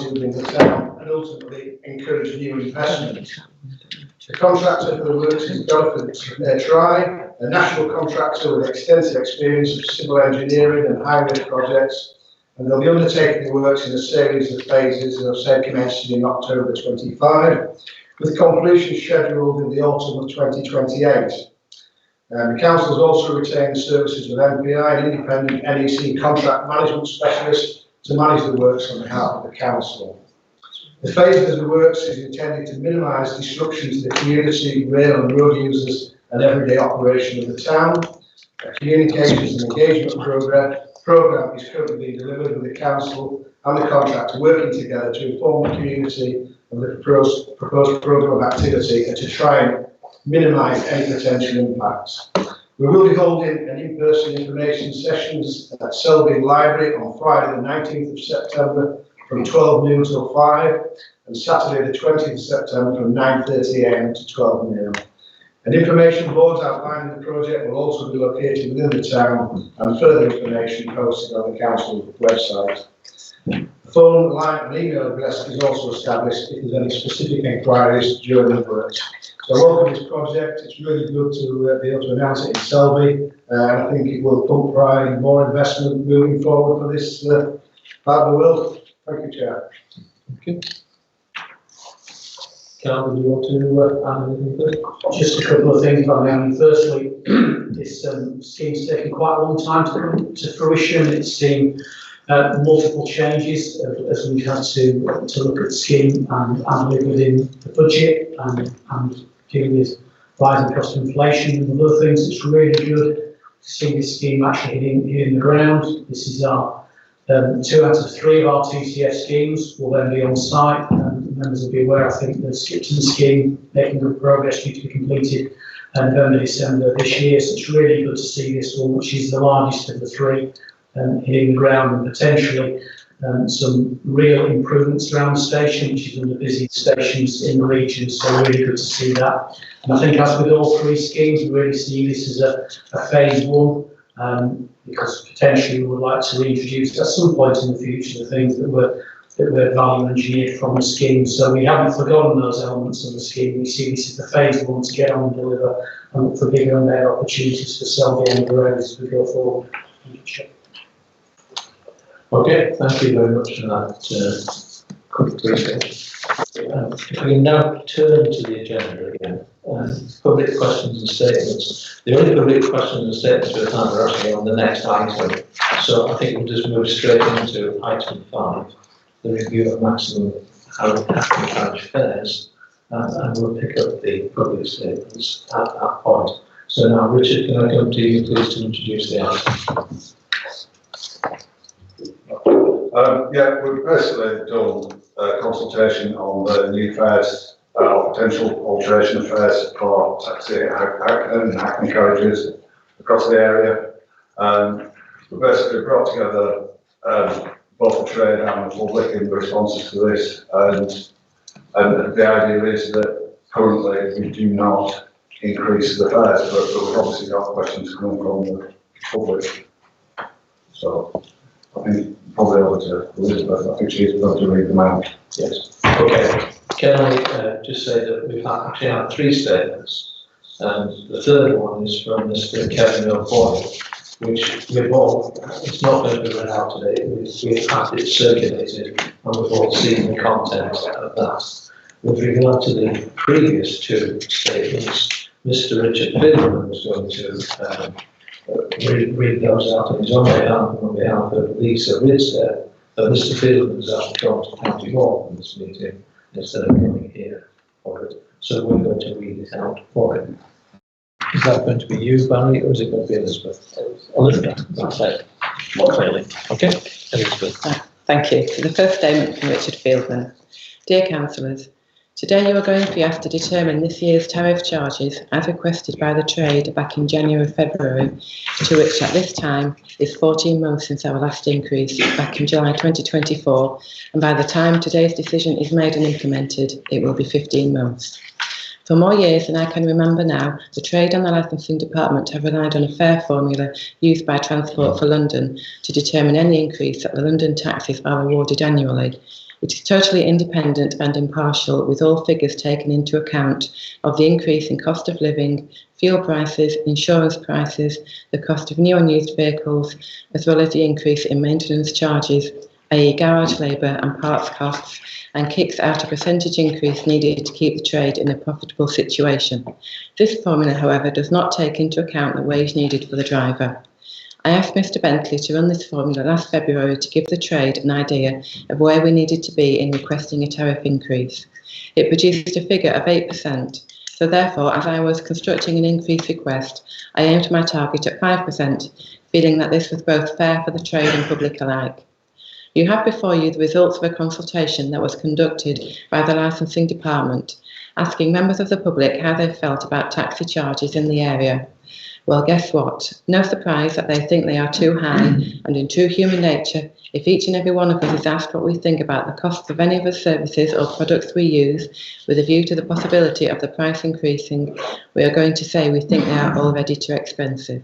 quality within the town and ultimately encourage new investment. The contractor for the works is Godfrey Try, a national contractor with extensive experience of civil engineering and highway projects, and they'll be undertaking the works in a series of phases, as I've said, commencing in October 25, with completion scheduled in the autumn of 2028. The council has also retained the services of MPI, an independent NEC contract management specialist, to manage the works on behalf of the council. The phase of the works is intended to minimise disruption to the community, rail and road users and everyday operation of the town. A communications and engagement programme is currently being delivered with the council and the contractor working together to inform the community of the proposed programme of activity and to try and minimise any potential impacts. We will be holding an in-person information sessions at Selby Library on Friday the 19th of September from 12 noon till 5 and Saturday the 20th of September from 9:30 a.m. to 12 noon. An information board outlining the project will also be located within the town and further information posted on the council website. The phone line and email address is also established if there's any specific inquiries during the work. So I welcome this project. It's really good to be able to announce it in Selby. I think it will pump pride more investment moving forward for this part of the world. Thank you, Chair. Thank you. Carl, do you want to add anything to it? Just a couple of things, I mean, firstly, this scheme's taken quite a long time to come to fruition. It's seen multiple changes as we've had to look at the scheme and live within the budget and dealing with rising cost of inflation and other things. It's really good to see this scheme actually hitting the ground. This is our 2 out of 3 of our TCF schemes will then be on site, and members will be aware, I think, the Skipton scheme making good progress due to be completed November, December this year. So it's really good to see this one, which is the largest of the 3, hitting the ground, and potentially some real improvements around the station, which is one of the busiest stations in the region. So really good to see that. And I think as with all 3 schemes, we really see this as a phase 1. Because potentially we would like to reintroduce at some point in the future the things that were value engineered from the scheme. So we haven't forgotten those elements of the scheme. We see this as the phase 1 to get on and deliver and look for bigger and better opportunities for Selby and the road as we go forward. Okay, thank you very much for that quick presentation. If we now turn to the agenda again, public questions and statements. The only public questions and statements we have are actually on the next item, so I think we'll just move straight into item 5, the review of maximum carriage fares, and we'll pick up the public statements at that point. So now, Richard, can I come to you please to introduce the item? Yeah, we've basically done a consultation on the new fares, potential alteration of fares for taxi and hackney carriages across the area. We basically brought together both the trade and the public in responses to this, and the idea is that currently we do not increase the fares, but we've obviously got questions coming from the public. So I think probably over to Elizabeth. I think she's going to read them out. Yes. Okay. Can I just say that we've actually had 3 statements, and the third one is from Mr. Kevin O'Boyle, which we've all, it's not going to be read out today, we've had it circulated and we've all seen the content of that. With regard to the previous 2 statements, Mr. Richard Fieldman was going to read those out on his own behalf and on behalf of Lisa Ridsdale, but Mr. Fieldman has actually gone to County Hall in this meeting instead of coming here for it. So we're going to read it out for him. Is that going to be you, Barry, or is it going to be Elizabeth? Elizabeth, that's it. More clearly. Okay, Elizabeth. Thank you. The first statement from Richard Fieldman. Dear Councillors, today you are going to be asked to determine this year's tariff charges as requested by the trade back in January-February, to which at this time is 14 months since our last increase back in July 2024, and by the time today's decision is made and implemented, it will be 15 months. For more years than I can remember now, the Trade and the Licensing Department have relied on a fare formula used by Transport for London to determine any increase that the London taxis are awarded annually. It is totally independent and impartial, with all figures taken into account of the increase in cost of living, fuel prices, insurance prices, the cost of new and used vehicles, as well as the increase in maintenance charges, i.e. garage labour and parts costs, and kicks out a percentage increase needed to keep the trade in a profitable situation. This formula, however, does not take into account the wage needed for the driver. I asked Mr Bentley to run this formula last February to give the trade an idea of where we needed to be in requesting a tariff increase. It produced a figure of 8%, so therefore, as I was constructing an increase request, I aimed my target at 5%, feeling that this was both fair for the trade and public alike. You have before you the results of a consultation that was conducted by the Licensing Department, asking members of the public how they felt about taxi charges in the area. Well, guess what? No surprise that they think they are too high, and in true human nature, if each and every one of us is asked what we think about the costs of any of the services or products we use, with a view to the possibility of the price increasing, we are going to say we think they are already too expensive.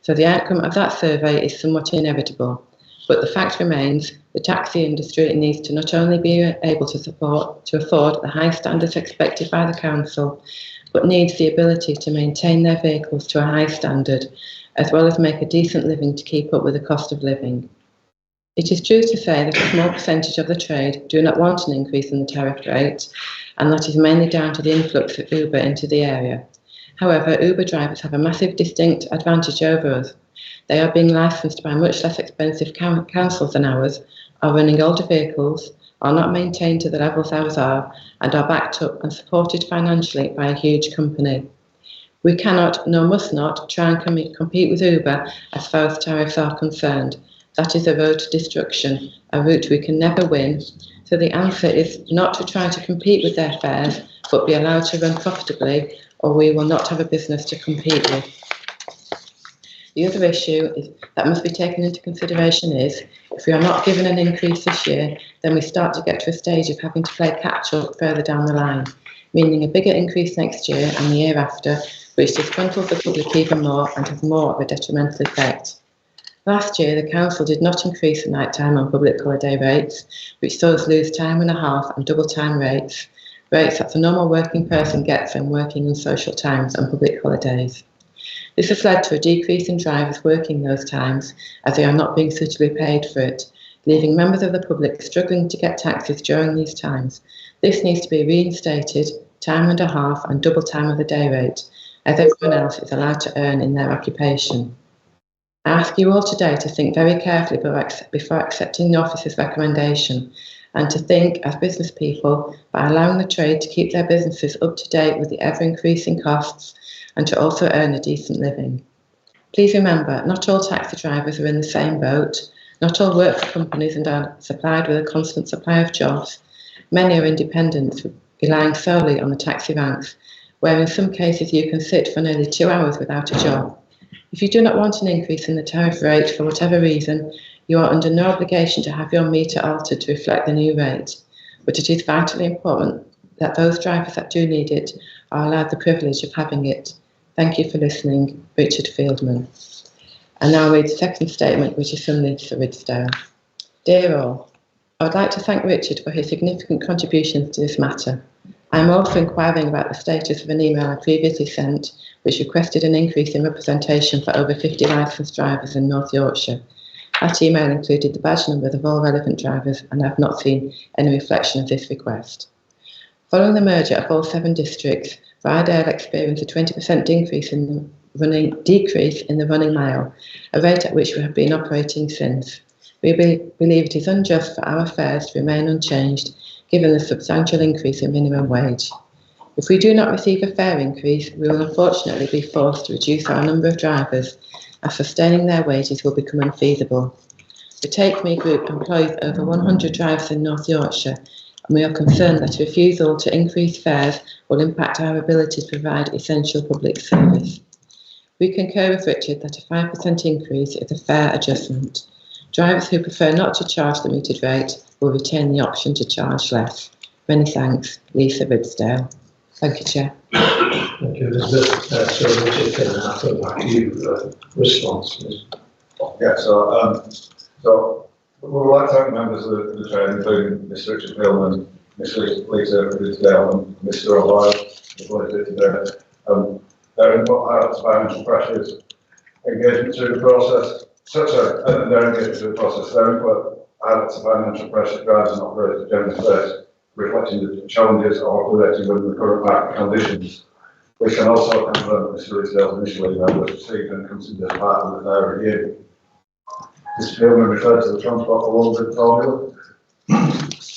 So the outcome of that survey is somewhat inevitable. But the fact remains, the taxi industry needs to not only be able to afford the high standards expected by the council, but needs the ability to maintain their vehicles to a high standard, as well as make a decent living to keep up with the cost of living. It is true to say that a small percentage of the trade do not want an increase in the tariff rate, and that is mainly down to the influx of Uber into the area. However, Uber drivers have a massive distinct advantage over us. They are being licensed by much less expensive councils than ours, are running older vehicles, are not maintained to the levels ours are, and are backed up and supported financially by a huge company. We cannot, nor must not, try and compete with Uber as far as tariffs are concerned. That is a road to destruction, a route we can never win. So the answer is not to try to compete with their fares, but be allowed to run profitably, or we will not have a business to compete with. The other issue that must be taken into consideration is, if we are not given an increase this year, then we start to get to a stage of having to play catch-up further down the line, meaning a bigger increase next year and the year after, which disgruntles the public even more and has more of a detrimental effect. Last year, the council did not increase the night time on public holiday rates, which saw us lose time and a half and double time rates that the normal working person gets when working on social times and public holidays. This has led to a decrease in drivers working those times, as they are not being suitably paid for it, leaving members of the public struggling to get taxis during these times. This needs to be reinstated, time and a half and double time of the day rate, as everyone else is allowed to earn in their occupation. I ask you all today to think very carefully before accepting the officer's recommendation, and to think as business people by allowing the trade to keep their businesses up to date with the ever-increasing costs and to also earn a decent living. Please remember, not all taxi drivers are in the same boat. Not all work for companies and are supplied with a constant supply of jobs. Many are independents, relying solely on the taxi ranks, where in some cases you can sit for nearly 2 hours without a job. If you do not want an increase in the tariff rate for whatever reason, you are under no obligation to have your meter altered to reflect the new rate. But it is vitally important that those drivers that do need it are allowed the privilege of having it. Thank you for listening, Richard Fieldman. And now I'll read the second statement, which is from Lisa Ridsdale. Dear all, I would like to thank Richard for his significant contributions to this matter. I am also inquiring about the status of an email I previously sent, which requested an increase in representation for over 50 licensed drivers in North Yorkshire. That email included the badge numbers of all relevant drivers, and I have not seen any reflection of this request. Following the merger of all 7 districts, Ryedale experienced a 20% decrease in the running mile, a rate at which we have been operating since. We believe it is unjust for our fares to remain unchanged, given the substantial increase in minimum wage. If we do not receive a fare increase, we will unfortunately be forced to reduce our number of drivers, as sustaining their wages will become unfeasible. The Take Me Group employs over 100 drivers in North Yorkshire, and we are concerned that a refusal to increase fares will impact our ability to provide essential public service. We concur with Richard that a 5% increase is a fair adjustment. Drivers who prefer not to charge the metered rate will retain the option to charge less. Many thanks, Lisa Ridsdale. Thank you, Chair. Thank you, Elizabeth. So Richard, can I throw back to you for response, please? Yeah, so We would like to thank members of the trade, including Mr. Richard Hillman, Mr. Lisa Ridsdale and Mr. O'Reilly, the board today. Their input highlights financial pressures, engagement through the process, their engagement through the process, their input highlights the financial pressure drives and operators generally face, reflecting the challenges of operating within the current market conditions. We can also confirm that Mr. Ridsdale's initial email was received and considered as part of the fair review. This Hillman referred to the transport for London formula,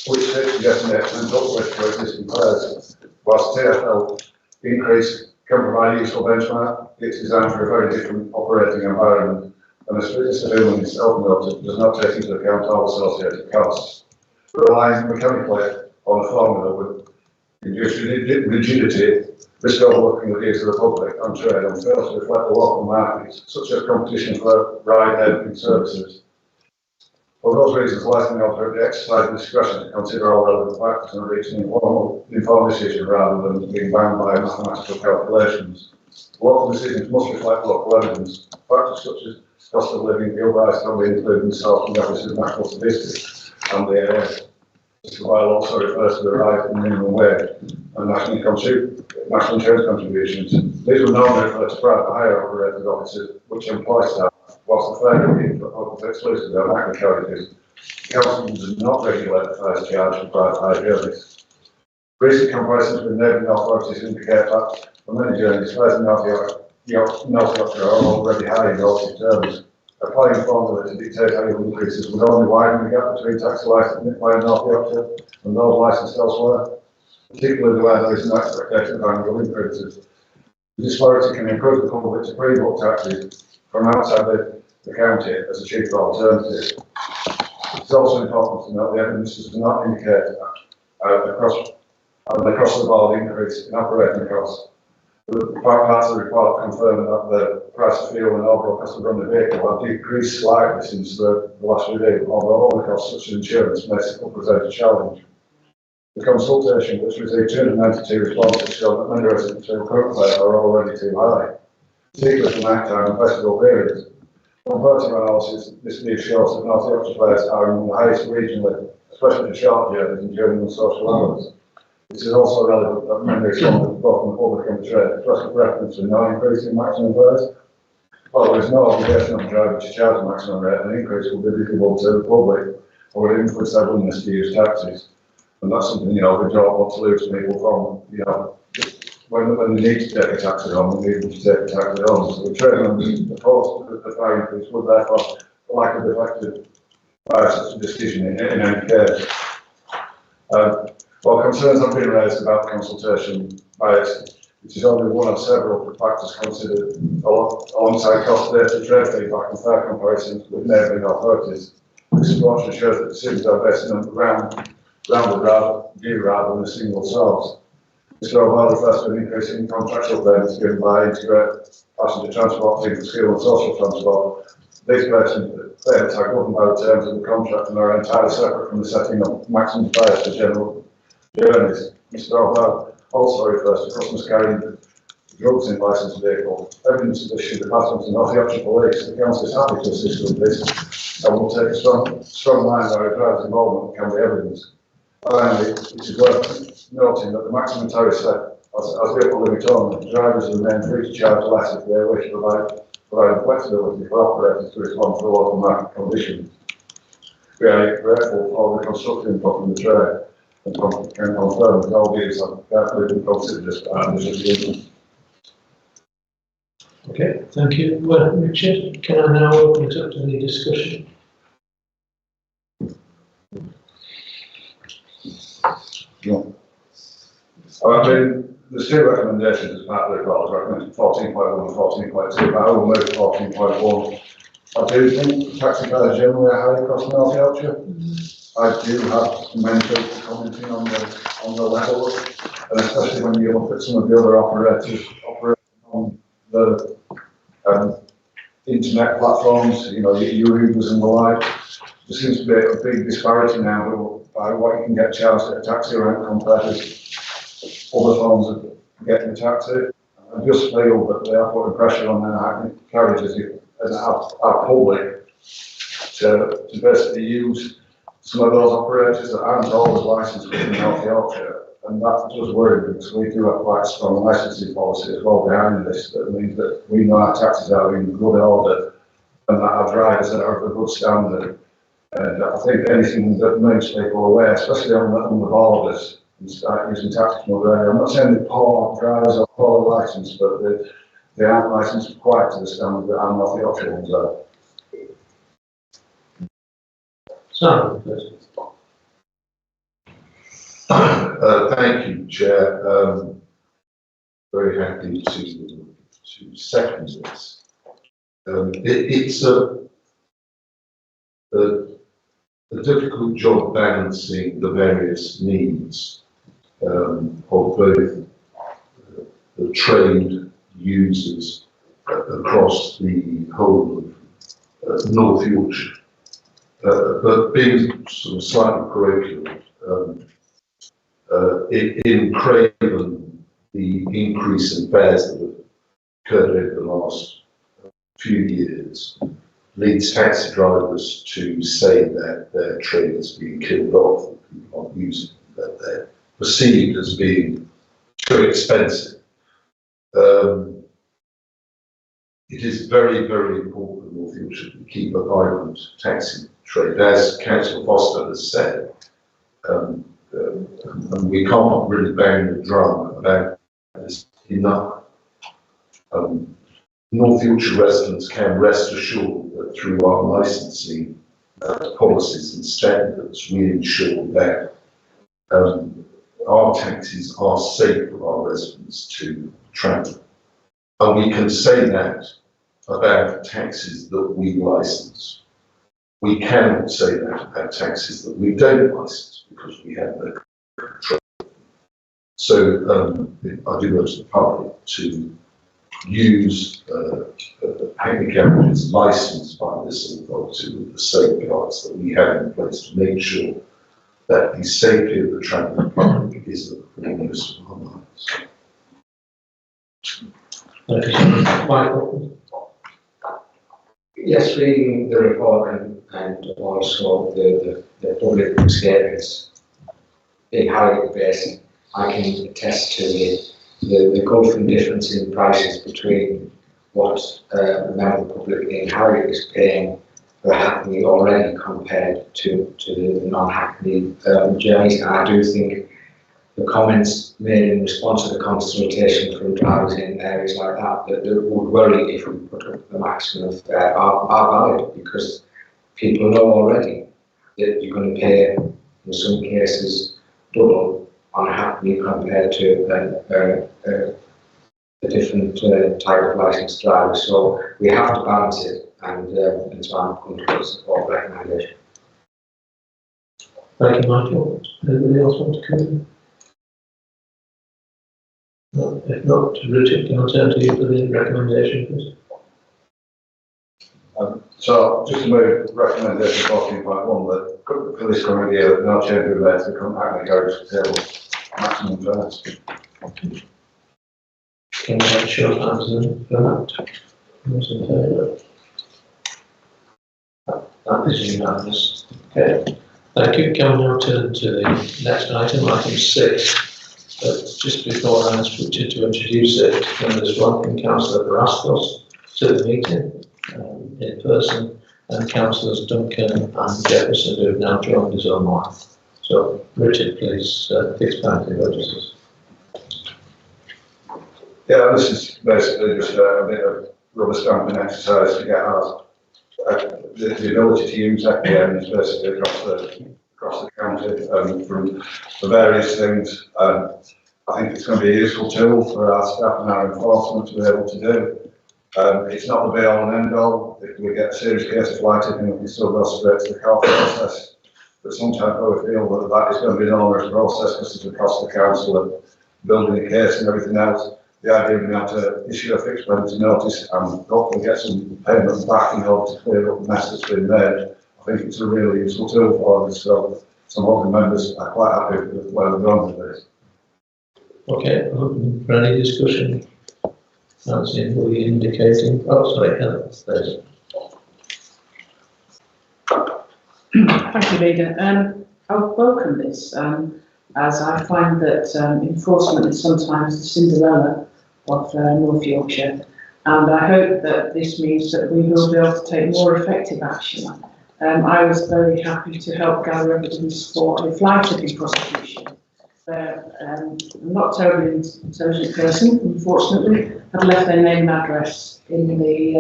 which suggests an excellent uplift for existing players. Whilst TfL increase can provide a useful benchmark, it's designed for a very different operating environment, and as Mr. Hillman himself noted, does not take into account all associated costs. Relying mechanically on a formula would induce rigidity, risk overlooking the views of the public and trade, and fails to reflect the local markets, such as competition for ride-hailing services. For those reasons, licensing authority exercise discretion to consider all relevant factors and reach an informed decision rather than being bound by mathematical calculations. Local decisions must reflect local evidence. Factors such as cost of living, fuel price can be included in the source from Office of National Statistics and the AA. This file also refers to the rise in minimum wage and national insurance contributions. These will normally refer to private hire operated offices which employ staff, whilst the fair review focuses exclusively on active carriages. The council does not regulate the fares charged for private hire journeys. Recent comparisons with neighbouring authorities indicate that for many journeys, fares in North Yorkshire are already high in relative terms. Applying a formula to dictate annual increases would only widen the gap between taxi licensed by North Yorkshire and those licensed elsewhere, particularly where there is no expectation of annual increases. The disparity can encourage the public to pre-book taxis from outside the county as a cheaper alternative. It's also important to note the evidence does not indicate across the board increase in operating costs. The parts of the report confirm that the price of fuel and overall cost of running the vehicle have decreased slightly since the last review, although other costs such as insurance may still present a challenge. The consultation, which received 292 responses, showed that many residents feel current fares are already too high, particularly for night-time and festival periods. Converting analysis, this view shows that North Yorkshire fares are among the highest regionally, especially for short journeys and during the social hours. It is also relevant that many respondents, both from the public and the trade, express a preference for no increase in maximum fares. While there is no obligation on the driver to charge the maximum rate, an increase will be visible to the public or would influence their willingness to use taxis. And that's something, we don't want to lose people from, when they need to take a taxi home, they need them to take a taxi home. So the trade members opposed to the fare increase would therefore likely be affected by such a decision in any case. While concerns have been raised about consultation bias, it is only one of several factors considered alongside cost data, trade feedback and fair comparisons with neighbouring authorities. This report shows that decisions are based on a rounded view rather than a single source. Mr. O'Reilly refers to an increase in contractual payments given by integrated passenger transport, people, skill and social transport. These payments are governed by the terms of the contract and are entirely separate from the setting of maximum fares for general journeys. Mr. O'Reilly also refers to customers carrying drugs in licensed vehicles. Evidence of this should be passed on to North Yorkshire Police. The council is happy to assist with this and will take a strong line where a driver's involvement can be evidenced. Finally, it is worth noting that the maximum tariff set as the upper limit only, drivers remain free to charge less if they wish, providing flexibility for operators to respond to local market conditions. We are grateful for the constructive input from the trade and can confirm that all views have carefully been considered as part of this agreement. Okay, thank you. Well, Richard, can I now open it up to any discussion? There's two recommendations as part of the report. I recommend 14.1 and 14.2, but I will move 14.1. I do think taxi fares generally are high across North Yorkshire. I do have many people commenting on the level, and especially when you look at some of the other operators operating on the internet platforms, your Ubers and the like. There seems to be a big disparity now by what you can get charged at a taxi rank compared to other forms of getting a taxi. I just feel that they are putting pressure on their carriages as our public to basically use some of those operators that aren't always licensed within North Yorkshire. And that does worry me, because we do have quite a strong licensing policy as well behind this. That means that we know our taxis are in good order and that our drivers are of a good standard. And I think anything that makes people aware, especially on the borders, and start using taxis more regularly. I'm not saying they're poor drivers or poor licensed, but they aren't licensed quite to the standard that our North Yorkshire ones are. Simon, please. Thank you, Chair. Very happy to second this. It's a difficult job balancing the various needs of both the trade users across the whole of North Yorkshire. But being sort of slightly parochial, in Craven, the increase in fares that have occurred over the last few years leads taxi drivers to say that their trade is being killed off, that people aren't using it, that they're perceived as being too expensive. It is very, very important for North Yorkshire to keep a vibrant taxi trade. As Councillor Foster has said, and we can't really bang the drum about this enough. North Yorkshire residents can rest assured that through our licensing policies and standards, we ensure that our taxis are safe for our residents to travel. And we can say that about taxis that we license. We cannot say that about taxis that we don't license because we have no control. So I do urge the public to use Hackney carriages licensed by this authority with the safeguards that we have in place to make sure that the safety of the travelling public is at the foremost of our minds. Michael. Yes, reading the report and also the public statements in Harrogate based, I can attest to the gulfing difference in prices between what the member of the public in Harrogate is paying for Hackney already compared to the non-Hackney journeys. And I do think the comments made in response to the consultation from drivers in areas like that would worry if we put up the maximum fare are valid, because people know already that you're going to pay, in some cases, double on Hackney compared to a different type of licensed driver. So we have to balance it, and so I'm going to support the recommendation. Thank you, Michael. Anybody else want to come in? No, if not, Richard, can I turn to you for the recommendation, please? So just to move recommendation 14.1 that for this current year, no change of events to come Hackney carriage table maximum fares. Can we have a short answer for that? Those in favour? That is unanimous. Okay. Thank you. Can we now turn to the next item, item 6? But just before I ask Richard to introduce it, can I just welcome Councillor Barastos to the meeting in person, and Councillors Duncan and Jefferson who have now joined us online. So, Richard, please explain to the auditors. Yeah, this is basically just a bit of rubber stamping exercise to get our the ability to use FPM is basically across the county from the various things. I think it's going to be a useful tool for our staff and our enforcement to be able to do. It's not the be all and end all. If we get a serious case of flight tipping, we can still go straight to the court process. But sometimes I feel that that is going to be an onerous process because it's across the council and building a case and everything else. The idea of being able to issue a fixed penalty notice and hopefully get some payment back in order to clear up the mess that's been made, I think it's a really useful tool for us. So some holding members are quite happy with where we're going with this. Okay, open for any discussion. That's anybody indicating. Oh, sorry, Helen, there's. Thank you, Leader. I welcome this, as I find that enforcement is sometimes the Cinderella of North Yorkshire, and I hope that this means that we will be able to take more effective action. I was very happy to help gather evidence for a fly tipping prosecution. I'm not a terribly intelligent person, unfortunately, had left their name and address in the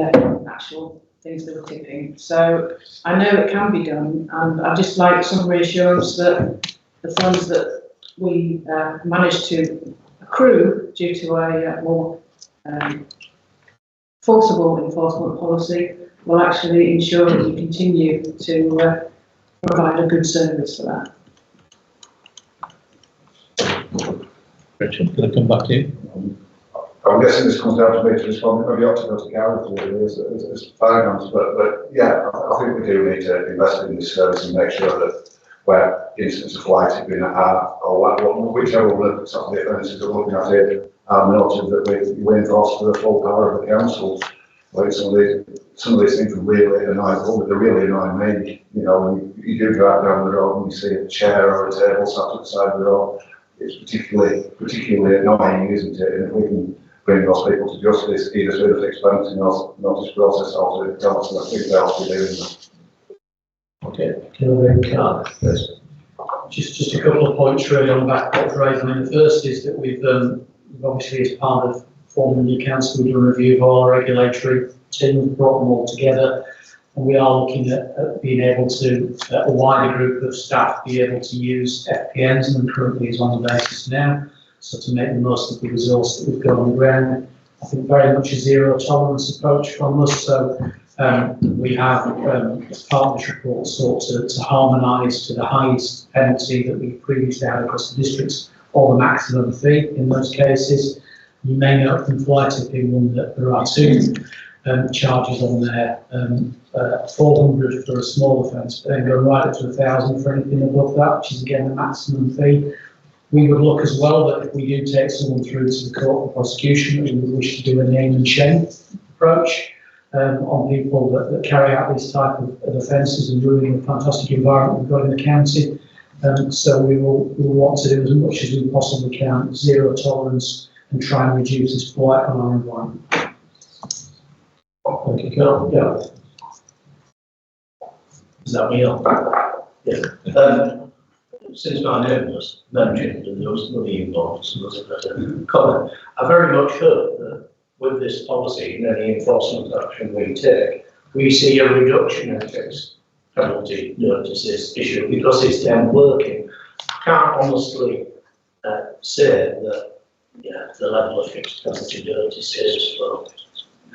actual things they were tipping. So I know it can be done, and I'd just like some reassurance that the funds that we managed to accrue due to a more forcible enforcement policy will actually ensure that we continue to provide a good service for that. Richard, can I come back to you? I'm guessing this comes down to me to respond, maybe ought to go to Gareth really as finance, but yeah, I think we do need to invest in this service and make sure that where incidents of fly tipping are, or whichever one of the offences are looking at it, are noted that we enforce for the full power of the council. Like some of these things are really annoying, they're really annoying me, you know, when you do drive down the road and you see a chair or a table sat at the side of the road, it's particularly annoying, isn't it? And if we can bring those people to justice, either through the fixed penalty notice process or through the council, I think they'll be doing that. Okay, can I bring Carl, please? Just a couple of points really on the back of what's raised. I mean, the first is that we've obviously, as part of forming the new council, we've done a review of all our regulatory teams, brought them all together, and we are looking at being able to, a wider group of staff be able to use FPNs, and currently is on the basis now, so to make the most of the resource that we've got on the ground. I think very much a zero tolerance approach from us, so we have, as part of this report, sought to harmonise to the highest penalty that we previously had across the districts, or the maximum fee in those cases. You may note from fly tipping one that there are two charges on there, 400 for a small offence, but then go right up to 1,000 for anything above that, which is again the maximum fee. We would look as well that if we do take someone through to the court for prosecution, we would wish to do a name and shame approach on people that carry out these type of offences and ruining the fantastic environment we've got in the county. So we will want to do as much as we possibly can, zero tolerance, and try and reduce this blight on our environment. Thank you, Carl. Yeah. Is that me on? Yeah. Since my name was mentioned and there was money involved, so was a better comment. I very much hope that with this policy and any enforcement action we take, we see a reduction in fixed penalty notices issue because it's then working. I can't honestly say that the level of fixed penalty notices will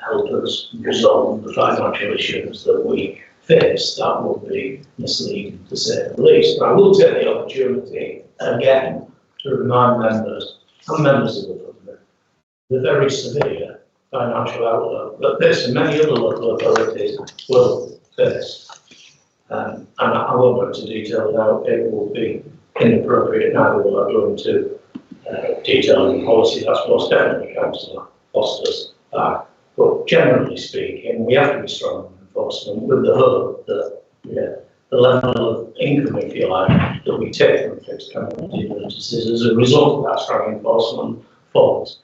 help us resolve the financial issues that we face. That would be misleading to say the least. But I will take the opportunity again to remind members and members of the public the very severe financial outlook that this and many other local authorities will face. And I won't go into detail now, it will be inappropriate, neither will I go into detailing policy. That's most definitely Councillor Foster's back. But generally speaking, we have to be strong in enforcement with the hope that the level of income, if you like, that we take from fixed penalty notices as a result of that strong enforcement falls.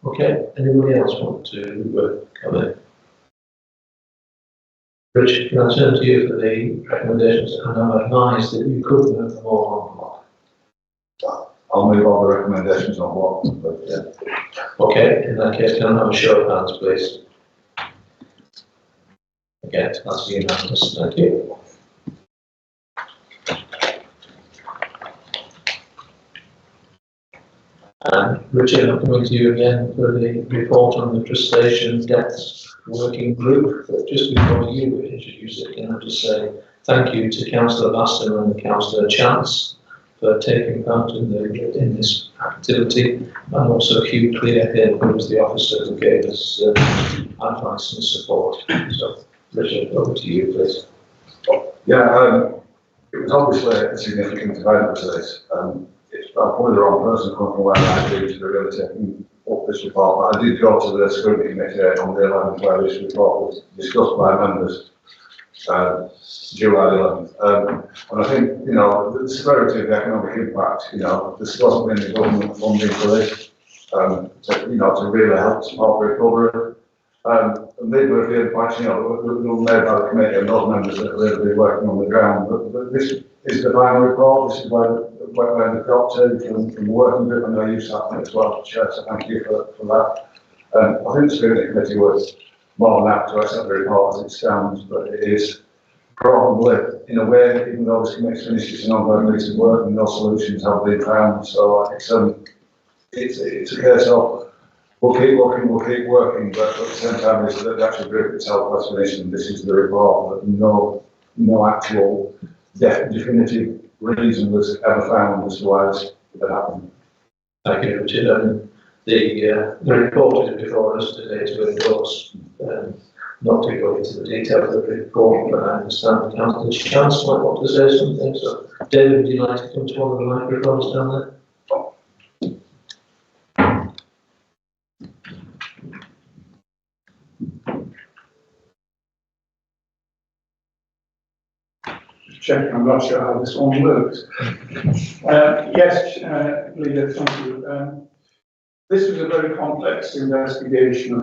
Okay, anybody else want to come in? Richard, can I turn to you for the recommendations? And I'm advised that you could move them all on block. I'll move all the recommendations on block, but yeah. Okay, in that case, can I have a show of hands, please? Again, that's unanimous. Thank you. Richard, I'm coming to you again for the report on the crustacean debts working group. But just before you introduce it, can I just say thank you to Councillor Baston and Councillor Chance for taking part in this activity, and also Hugh Clear here, who was the officer who gave us advice and support. So, Richard, over to you, please. Yeah, it was obviously a significant event to this. It's probably the wrong person coming from where I do to be really taking up this report, but I did go to the scrutiny committee on the 11th where this report was discussed by members. July 11th. And I think, you know, the severity of the economic impact, you know, this wasn't any government funding for this, you know, to really help support recovery. And they were the advice, you know, were made by the committee and those members that really been working on the ground. But this is the final report. This is where they've got to from the working group, and I use that as well, Chair, so thank you for that. I think the Scrutiny Committee was more than apt to accept the report as it stands, but it is probably, in a way, even though this committee's finished its ongoing piece of work and no solutions have been found, so it's a case of we'll keep looking, we'll keep working, but at the same time, it's the actual group itself has finished, and this is the report, but no actual definitive reason was ever found as to why this happened. Thank you, Richard. The report is before us today to endorse, not to go into the details of the report, but I understand the Councillor might want to say something. So, David, would you like to come to one of the microphones down there? Check, I'm not sure how this one works. Yes, Leader, thank you. This was a very complex investigation,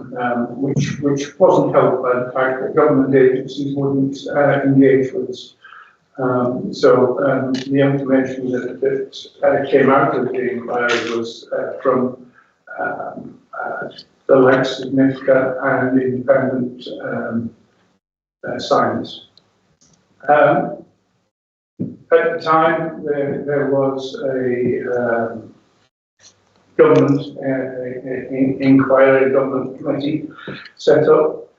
which wasn't helped by the fact that government agencies wouldn't engage with us. The information that came out of the inquiry was from the Lex Significa and independent science. At the time, there was a government inquiry, government committee set up.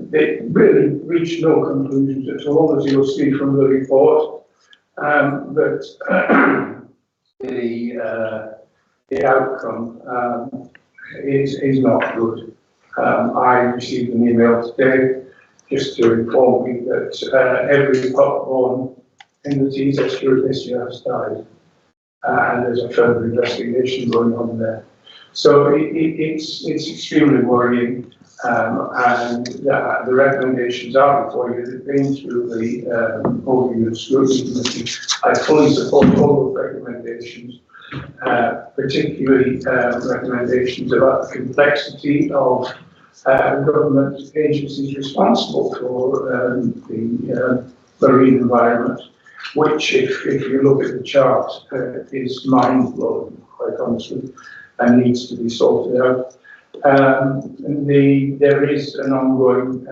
They really reached no conclusions at all, as you'll see from the report. But the outcome is not good. I received an email today just to inform me that every pup in the Teesside group this year has died. And there's a further investigation going on there. So it's extremely worrying, and the recommendations are before you. They've been through the overview scrutiny committee. I fully support all those recommendations, particularly recommendations about the complexity of government agencies responsible for the marine environment, which, if you look at the chart, is mind-blowing, quite honestly, and needs to be sorted out. There is an ongoing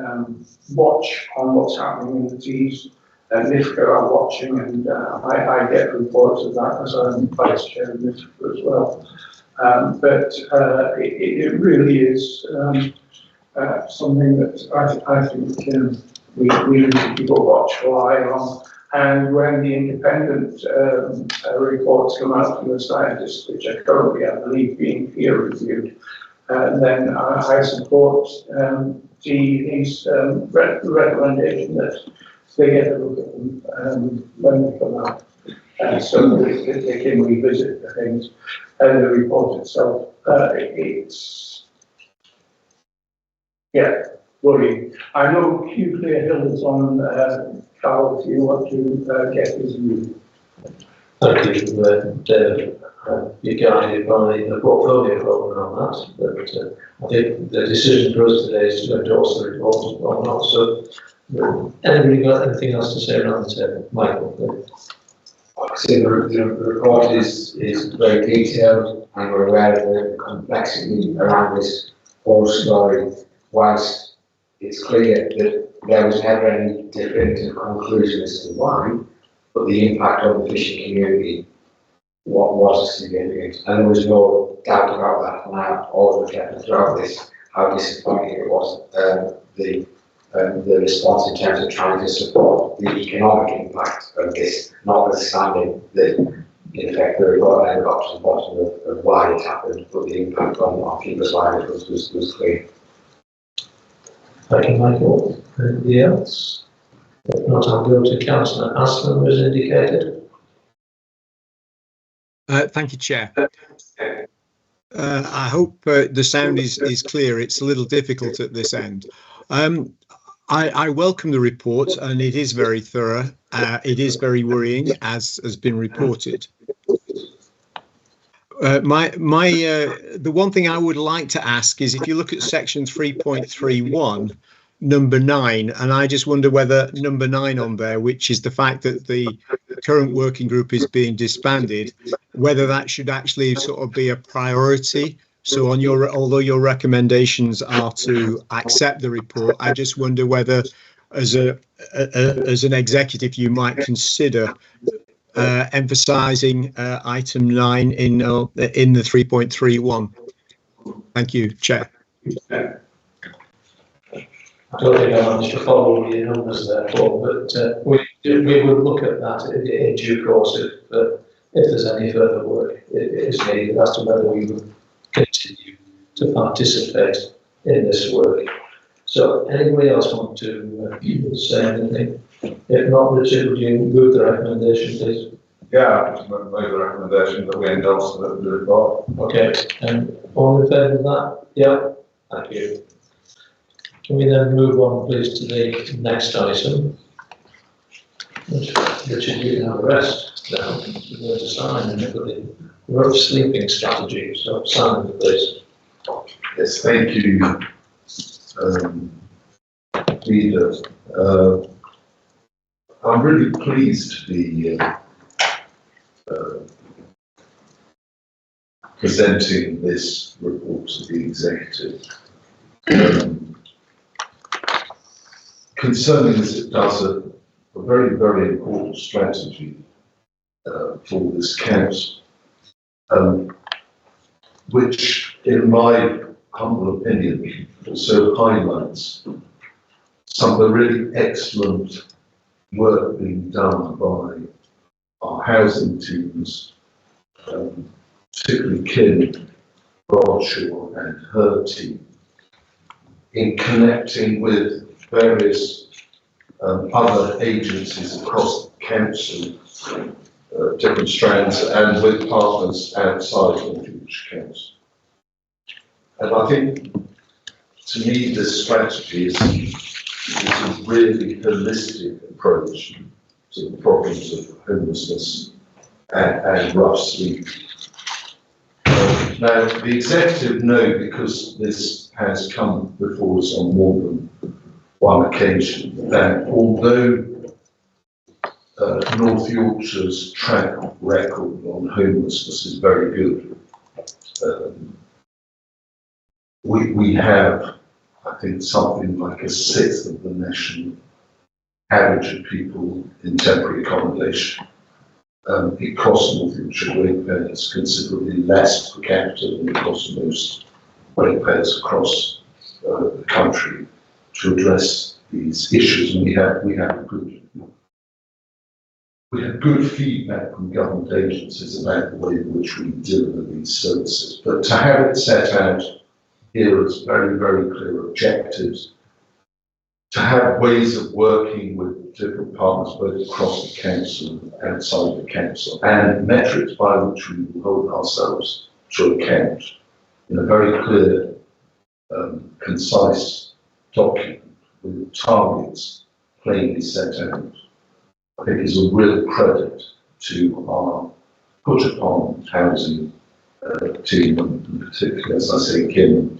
watch on what's happening in the Tees, and NIFCA are watching, and I get reports of that as I'm Vice Chair of NIFCA as well. But it really is something that I think we need to keep a watchful eye on. And when the independent reports come out from the scientists, which are currently, I believe, being peer reviewed, then I support these recommendation that they get a look at them when they come out, so that they can revisit the things. And the report itself, it's worrying. I know Hugh Clearhill is on. Carl, if you want to get his view. Thank you, David. You're guided by the portfolio program on that, but I think the decision for us today is to endorse the report or not. So, anybody got anything else to say around the table? Michael, please. I say the report is very detailed, and we're aware of the complexity around this whole story, whilst it's clear that there was never any definitive conclusion as to why, but the impact on the fishing community was significant, and there was no doubt about that. And I always reflected throughout this how disappointing it was, the response in terms of trying to support the economic impact of this, notwithstanding that in effect the report never got to the bottom of why it happened, but the impact on people's lives was clear. Thank you, Michael. Anybody else? If not, I'll go to Councillor Aslam, as indicated. Thank you, Chair. I hope the sound is clear. It's a little difficult at this end. I welcome the report, and it is very thorough. It is very worrying, as has been reported. The one thing I would like to ask is if you look at section 3.31, number 9, and I just wonder whether number 9 on there, which is the fact that the current working group is being disbanded, whether that should actually sort of be a priority. So on although your recommendations are to accept the report, I just wonder whether as an executive you might consider emphasising item 9 in the 3.31. Thank you, Chair. I don't think I managed to follow the numbers there, Paul, but we would look at that in due course if there's any further work is needed as to whether we would continue to participate in this work. So anybody else want to say anything? If not, Richard, would you move the recommendation, please? Yeah, I just made the recommendation that we endorse the report. Okay, and all in favour of that? Yeah, thank you. Can we then move on, please, to the next item? Richard, you can have a rest now. You're going to sign and for the rough sleeping strategy. So sign, please. Yes, thank you, Leader. I'm really pleased to be presenting this report to the executive. Concerning this, it does a very, very important strategy for this council, which, in my humble opinion, also highlights some of the really excellent work being done by our housing teams, particularly Kim Bradshaw and her team, in connecting with various other agencies across the council, different strands, and with partners outside of the council. And I think, to me, this strategy is a really holistic approach to the problems of homelessness and rough sleep. Now, the executive know, because this has come before us on more than one occasion, that although North Yorkshire's track record on homelessness is very good, we have, I think, something like a sixth of the national average of people in temporary accommodation. It costs North Yorkshire ratepayers considerably less per capita than it costs most ratepayers across the country to address these issues, and we have good feedback from government agencies about the way in which we deliver these services. But to have it set out here as very, very clear objectives, to have ways of working with different partners both across the council and outside the council, and metrics by which we will hold ourselves to account in a very clear, concise document with targets plainly set out, I think is a real credit to our put upon housing team, and particularly, as I say, Kim,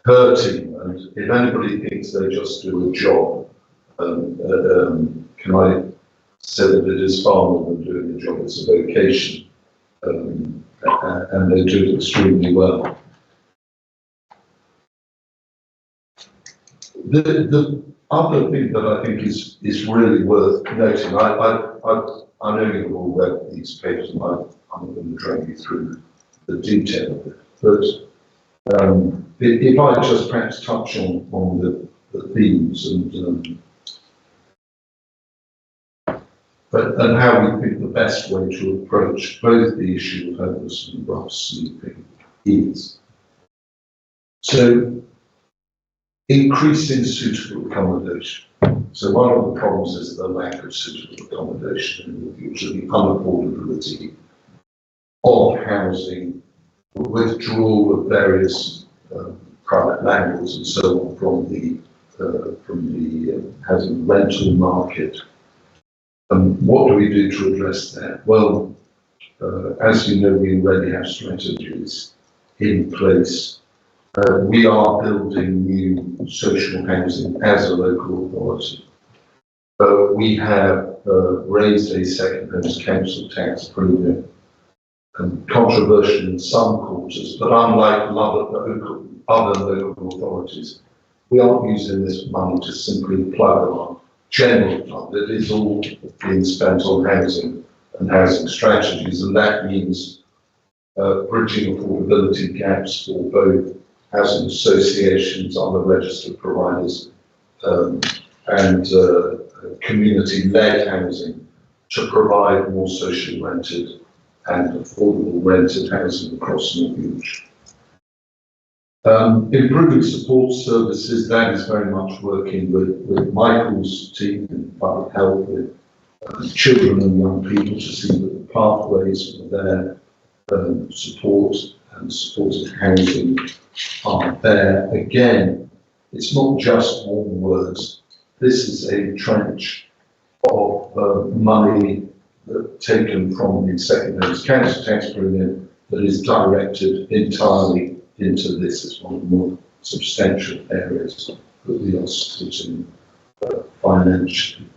her team. And if anybody thinks they just do a job, can I say that it is far more than doing a job, it's a vocation, and they do it extremely well. The other thing that I think is really worth noting, I know you've all read these papers, and I'm not going to drag you through the detail of it, but if I just perhaps touch on the themes and how we think the best way to approach both the issue of homelessness and rough sleeping is. So, increasing suitable accommodation. So one of the problems is the lack of suitable accommodation in the future, the unaffordability of housing, withdrawal of various private landlords and so on from the from the housing rental market. And what do we do to address that? Well, as you know, we already have strategies in place. We are building new social housing as a local authority. We have raised a second homes council tax premium, controversial in some quarters, but unlike other local authorities, we aren't using this money to simply plug our general fund. It is all being spent on housing and housing strategies, and that means bridging affordability gaps for both housing associations, other registered providers, and community-led housing to provide more social rented and affordable rented housing across Norwich. Improving support services, that is very much working with Michael's team in public health, with children and young people, to see that the pathways for their support and supported housing are there. Again, it's not just warm words. This is a tranche of money taken from the second homes council tax premium that is directed entirely into this. It's one of the more substantial areas that we are supporting financially.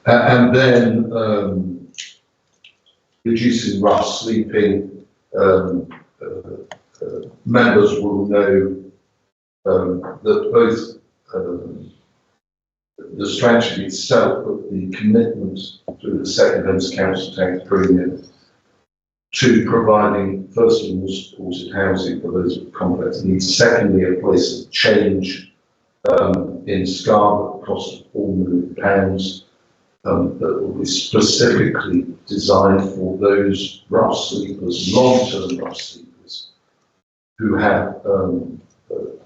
And then reducing rough sleeping. Members will know that both the strategy itself, but the commitment through the second homes council tax premium to providing, first of all, supported housing for those with complex needs, secondly, a place of change in Scarborough, cost of £4 million, that will be specifically designed for those rough sleepers, long-term rough sleepers, who have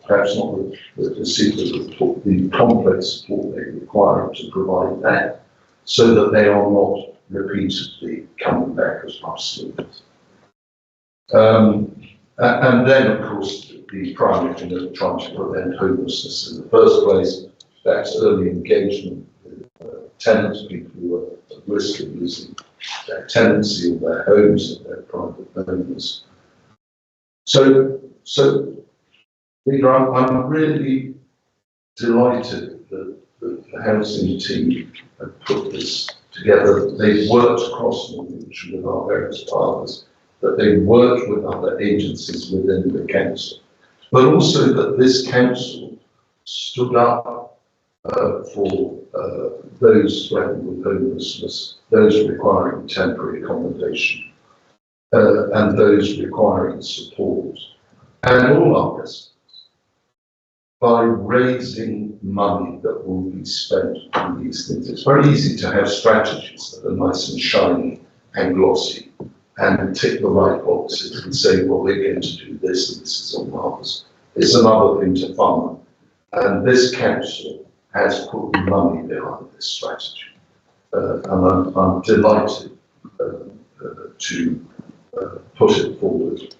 perhaps not the secret of the complex support they require to provide that, so that they are not repeatedly coming back as rough sleepers. And then, of course, the primary thing of trying to prevent homelessness in the first place, that's early engagement with tenants, people who are at risk of losing their tenancy or their homes and their private owners. So Peter, I'm really delighted that the housing team have put this together. They've worked across Norwich with our various partners, that they've worked with other agencies within the council, but also that this council stood up for those threatened with homelessness, those requiring temporary accommodation, and those requiring support, and all our residents, by raising money that will be spent on these things. It's very easy to have strategies that are nice and shiny and glossy and tick the right boxes and say, well, we're going to do this and this is on ours. It's another thing to fund. And this council has put money behind this strategy. And I'm delighted to put it forward.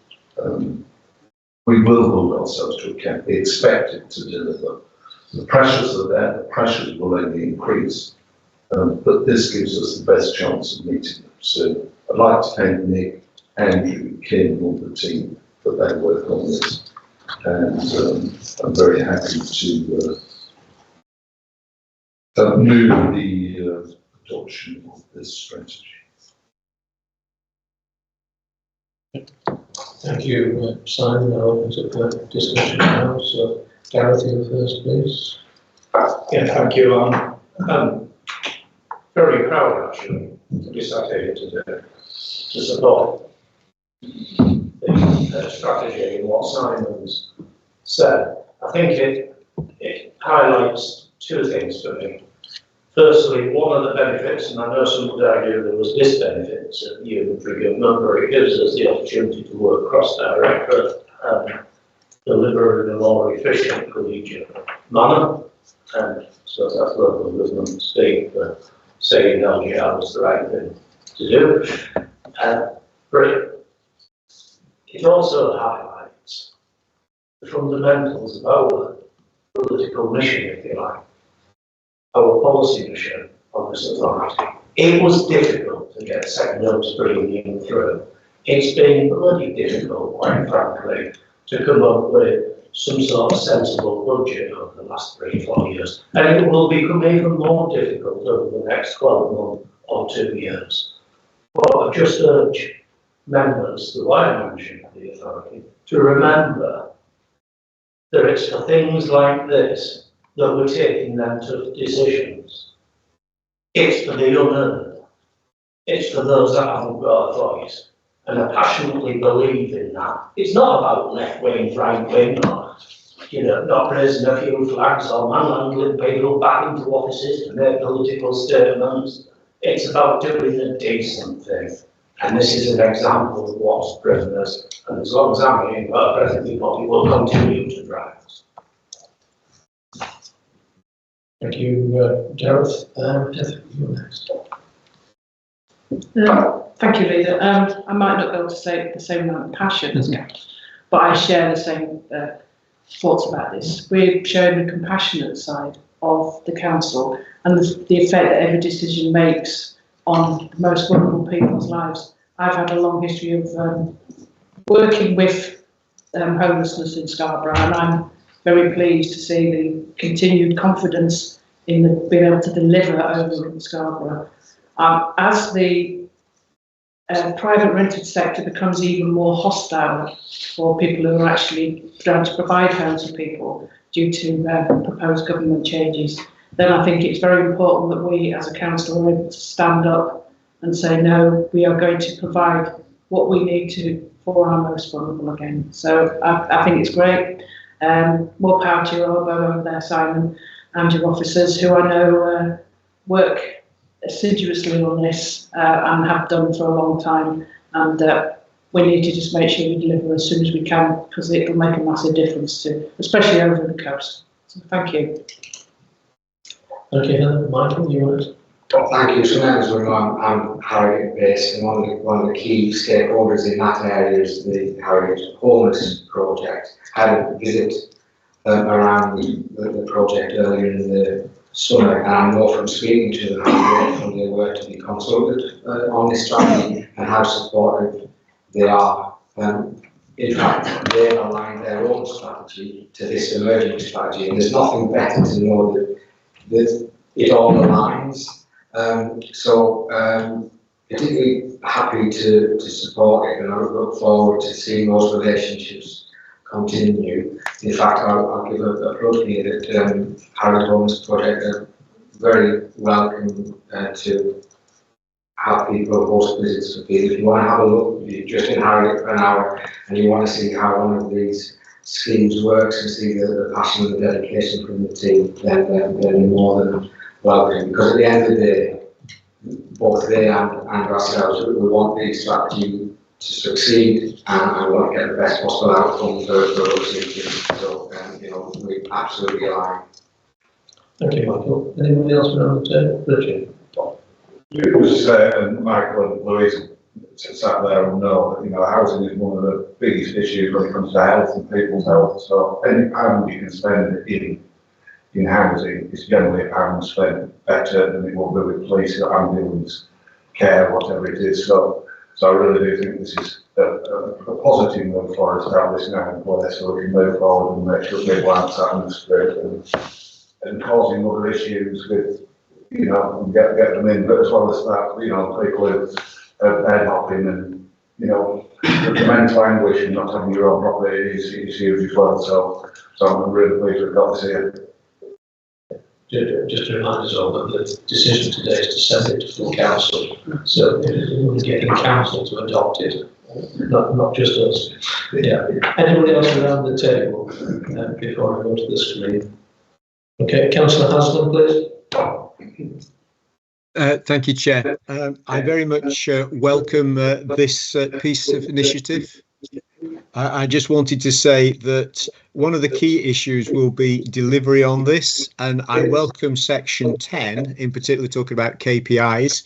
We will hold ourselves to account. We expect it to deliver. The pressures are there, the pressures will only increase, but this gives us the best chance of meeting them. So I'd like to thank Nick, Andrew, Kim, and all the team for their work on this. And I'm very happy to move the adoption of this strategy. Thank you, Simon. That opens up the discussion now. So, Gareth, you first, please. Yeah, thank you. I'm very proud, actually, to be sat here today to support the strategy and what Simon's said. I think it highlights two things for me. Firstly, one of the benefits, and I know some would argue there was disbenefits of new procurement, but it gives us the opportunity to work cross-directorate and deliver in a more efficient collegiate manner. And so that's local government speak for saying LGR was the right thing to do. But it also highlights the fundamentals of our political mission, if you like, our policy mission of this authority. It was difficult to get second notice premium through. It's been bloody difficult, quite frankly, to come up with some sort of sensible budget over the last 3-4 years. And it will become even more difficult over the next 12 months or 2 years. But I just urge members, who I mentioned the authority, to remember that it's for things like this that we're taking them tough decisions. It's for the unearned. It's for those that haven't got a voice. And I passionately believe in that. It's not about left wing, right wing, or, not raising a few flags or manhandling people back into offices to make political statements. It's about doing a decent thing. And this is an example of what's driven us. And as long as I'm here, well, presently, body will continue to drive us. Thank you, Gareth. Heather, you're next. Thank you, Leader. I might not be able to say the same amount of passion as Gareth, but I share the same thoughts about this. We're showing the compassionate side of the council and the effect that every decision makes on the most vulnerable people's lives. I've had a long history of working with homelessness in Scarborough, and I'm very pleased to see the continued confidence in being able to deliver over in Scarborough. As the private rented sector becomes even more hostile for people who are actually trying to provide homes for people due to proposed government changes, then I think it's very important that we as a council are able to stand up and say, no, we are going to provide what we need to for our most vulnerable again. So I think it's great. More power to your elbow over there, Simon, and your officers who I know work assiduously on this and have done for a long time, and we need to just make sure we deliver as soon as we can, because it will make a massive difference to, especially over the coast. So thank you. Okay, Michael, you want to? Thank you. So members will know I'm Harrogate based, and one of the key stakeholders in that area is the Harrogate Homeless Project. I had a visit around the project earlier in the summer, and I know from speaking to them how grateful they were to be consulted on this strategy and how supportive they are. In fact, they aligned their own strategy to this emerging strategy, and there's nothing better to know that it all aligns. Particularly happy to support it, and I look forward to seeing those relationships continue. In fact, I'll give a plug here that Harrogate Homeless Project are very welcome to have people host visits for people. If you want to have a look, if you're just in Harrogate for an hour and you want to see how one of these schemes works and see the passion and the dedication from the team, then you're more than welcome. Because at the end of the day, both they and ourselves, we want the strategy to succeed, and I want to get the best possible outcome for us. So, we absolutely align. Thank you, Michael. Anybody else around the table? Richard? You was and Michael and Louise sat there and know that, housing is one of the biggest issues when it comes to health and people's health. So any pound you can spend in housing is generally a pound spent better than it will be with police, ambulance, care, whatever it is. So I really do think this is a positive move for us to have this now in place, so we can move forward and make sure people aren't sat in the street and causing other issues with, get them in, but as well as that, people with bed hopping and, the mental anguish and not having your own property is huge as well. So I'm really pleased we've got this here. Just to remind us all that the decision today is to send it to full council, so we're getting council to adopt it, not just us. Yeah. Anybody else around the table before I go to the screen? Okay, Councillor Haslam, please. Thank you, Chair. I very much welcome this piece of initiative. I just wanted to say that one of the key issues will be delivery on this, and I welcome section 10, in particular talking about KPIs,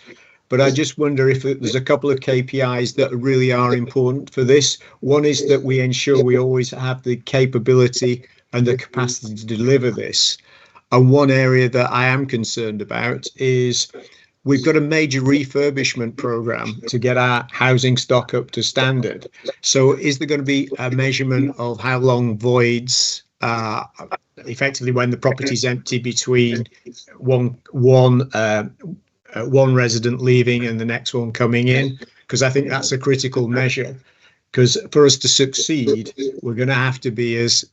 but I just wonder if there's a couple of KPIs that really are important for this. One is that we ensure we always have the capability and the capacity to deliver this. And one area that I am concerned about is we've got a major refurbishment program to get our housing stock up to standard. So is there going to be a measurement of how long voids, effectively when the property's empty, between one resident leaving and the next one coming in? Because I think that's a critical measure. Because for us to succeed, we're going to have to be as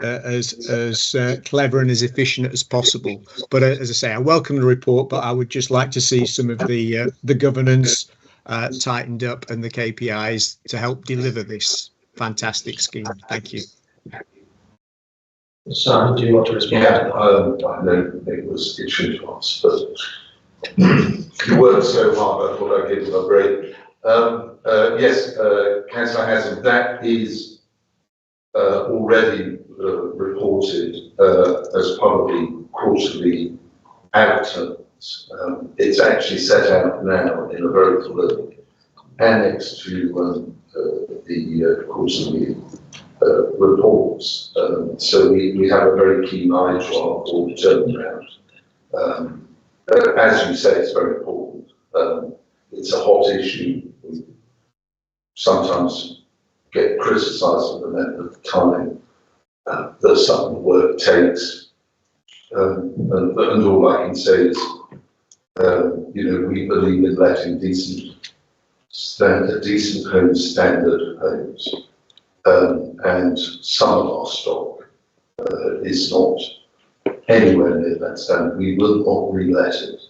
clever and as efficient as possible. But as I say, I welcome the report, but I would just like to see some of the governance tightened up and the KPIs to help deliver this fantastic scheme. Thank you. Simon, do you want to respond? Yeah, I know it should pass, but you worked so hard, I thought I'd give you a break. Yes, Councillor Haslam, that is already reported as part of the quarterly outcomes. It's actually set out now in a very full annex to the quarterly reports. So we have a very keen eye to our forward turnaround. As you say, it's very important. It's a hot issue. We sometimes get criticised for the length of time that some of the work takes. And all I can say is, we believe in letting decent homes, standard homes. And some of our stock is not anywhere near that standard. We will not re-let it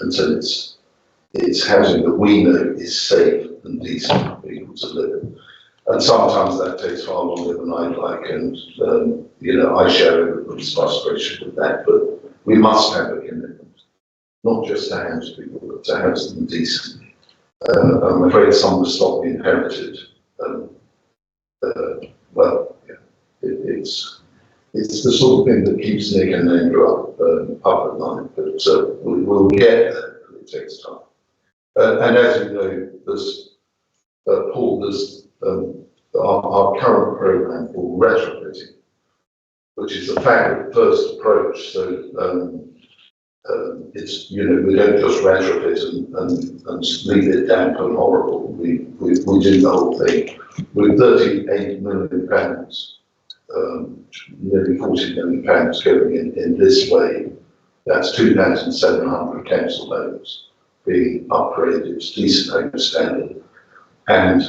until it's housing that we know is safe and decent for people to live in. And sometimes that takes far longer than I'd like, and I share everybody's frustration with that, but we must have a commitment, not just to house people, but to house them decently. I'm afraid some of the stock we inherited, it's the sort of thing that keeps Nick and Andrew up at night, but we'll get there, but it takes time. And as you know, Paul, there's our current programme called retrofitting, which is a fabric first approach. So it's, we don't just retrofit and leave it damp and horrible. We do the whole thing. With £38 million, nearly £40 million going in this way, that's 2,700 council homes being upgraded to decent home standard and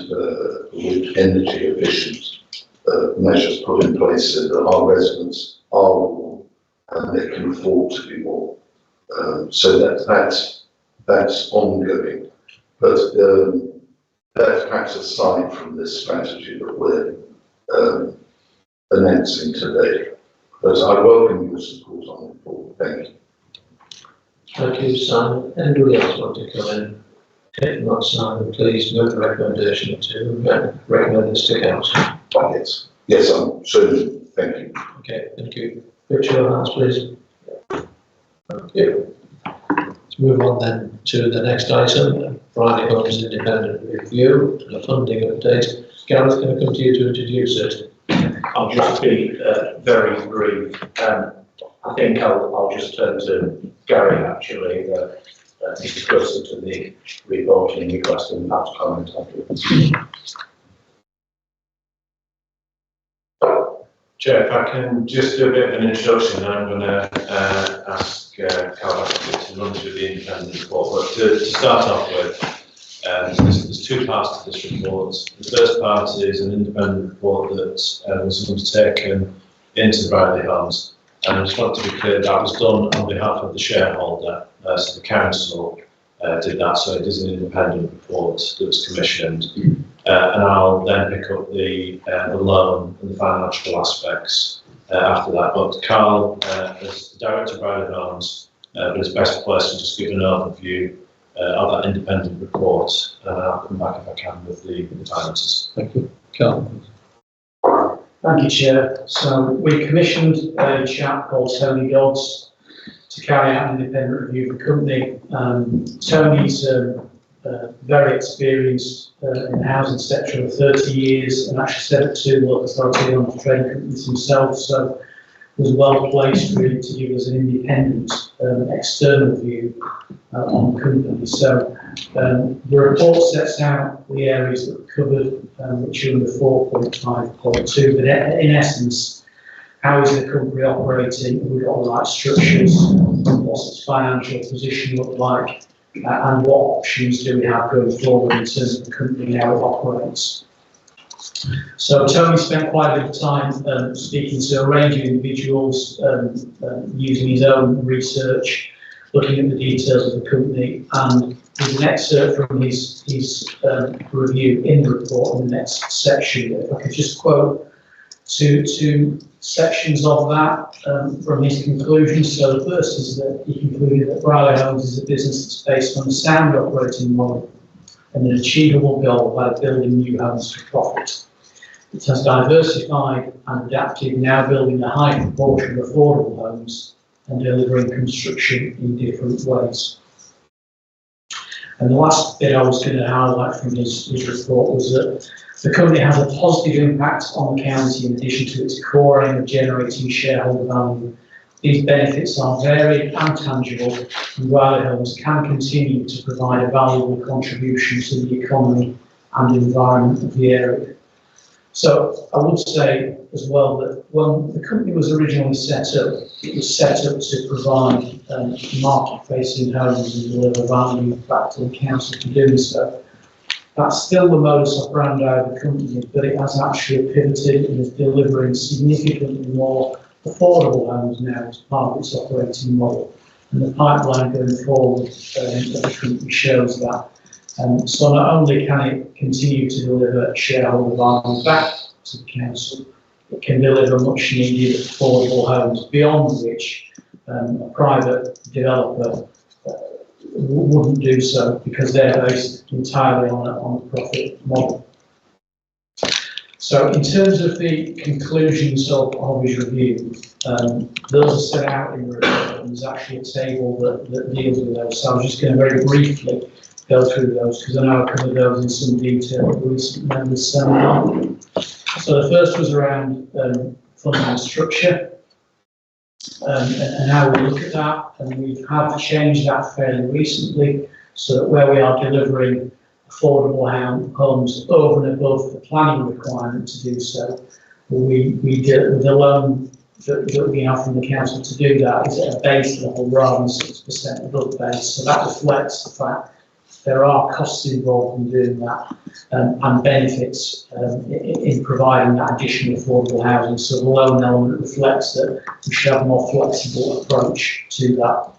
with energy efficient measures put in place so that our residents are warm and they can afford to be warm. So that's ongoing. But that's perhaps aside from this strategy that we're announcing today. But I welcome your support on it, Paul. Thank you. Thank you, Simon. Anybody else want to come in? If not, Simon, please move the recommendation to recommend this to council. Yes, I'm sure. Thank you. Okay, thank you. Put your hands, please. Thank you. Let's move on then to the next item, Bryony Homes Independent Review, the funding update. Gareth, can I come to you to introduce it? I'll just be very brief. I think I'll just turn to Gary actually, to discuss it to the reporting request and perhaps comment on it. Chair, if I can just do a bit of an introduction, I'm going to ask Carl to run through the independent report. But to start off with, there's two parts to this report. The first part is an independent report that was undertaken into Bryony Homes. And I just want to be clear that was done on behalf of the shareholder, so the council did that, so it is an independent report that was commissioned. And I'll then pick up the loan and the financial aspects after that. But Carl, as the Director of Bryony Homes, is best placed to just give an overview of that independent report, and I'll come back if I can with the finances. Thank you. Carl. Thank you, Chair. So we commissioned a chap called Tony Dodds to carry out an independent review of the company. Tony's very experienced in the housing sector for 30 years and actually set up two local authority owned trading companies himself. So was well placed really to give us an independent external view on the company. So the report sets out the areas that were covered, which are under 4.5.2, but in essence, how is the company operating? Have we got the right structures? What's its financial position look like? And what options do we have going forward in terms of the company, how it operates? So Tony spent quite a bit of time speaking to a range of individuals, using his own research, looking at the details of the company, and there's an excerpt from his review in the report in the next section. If I could just quote two sections of that from his conclusions. So the first is that he concluded that Brierley Homes is a business that's based on a sound operating model and an achievable goal by building new homes for profit. It has diversified and adapted, now building a high proportion of affordable homes and delivering construction in different ways. And the last bit I was going to highlight from his report was that the company has a positive impact on the county in addition to its core aim of generating shareholder value. These benefits are varied and tangible, and Brierley Homes can continue to provide a valuable contribution to the economy and environment of the area. So I would say as well that when the company was originally set up, it was set up to provide market-facing homes and deliver value back to the council to do so. That's still the modus operandi of the company, but it has actually pivoted and is delivering significantly more affordable homes now as part of its operating model. And the pipeline going forward of the company shows that. So not only can it continue to deliver shareholder value back to the council, it can deliver much needed affordable homes beyond which a private developer wouldn't do so, because they're based entirely on a profit model. So in terms of the conclusions of his review, those are set out in the report, and there's actually a table that deals with those. So I'm just going to very briefly go through those, because I know I covered those in some detail at the recent members' seminar. So the first was around funding structure and how we look at that, and we've had to change that fairly recently, so that where we are delivering affordable homes over and above the planning requirement to do so, we do the loan that we have from the council to do that is at a base level rather than 6% above base. So that reflects the fact there are costs involved in doing that and benefits in providing that additional affordable housing. So the loan element reflects that we should have a more flexible approach to that,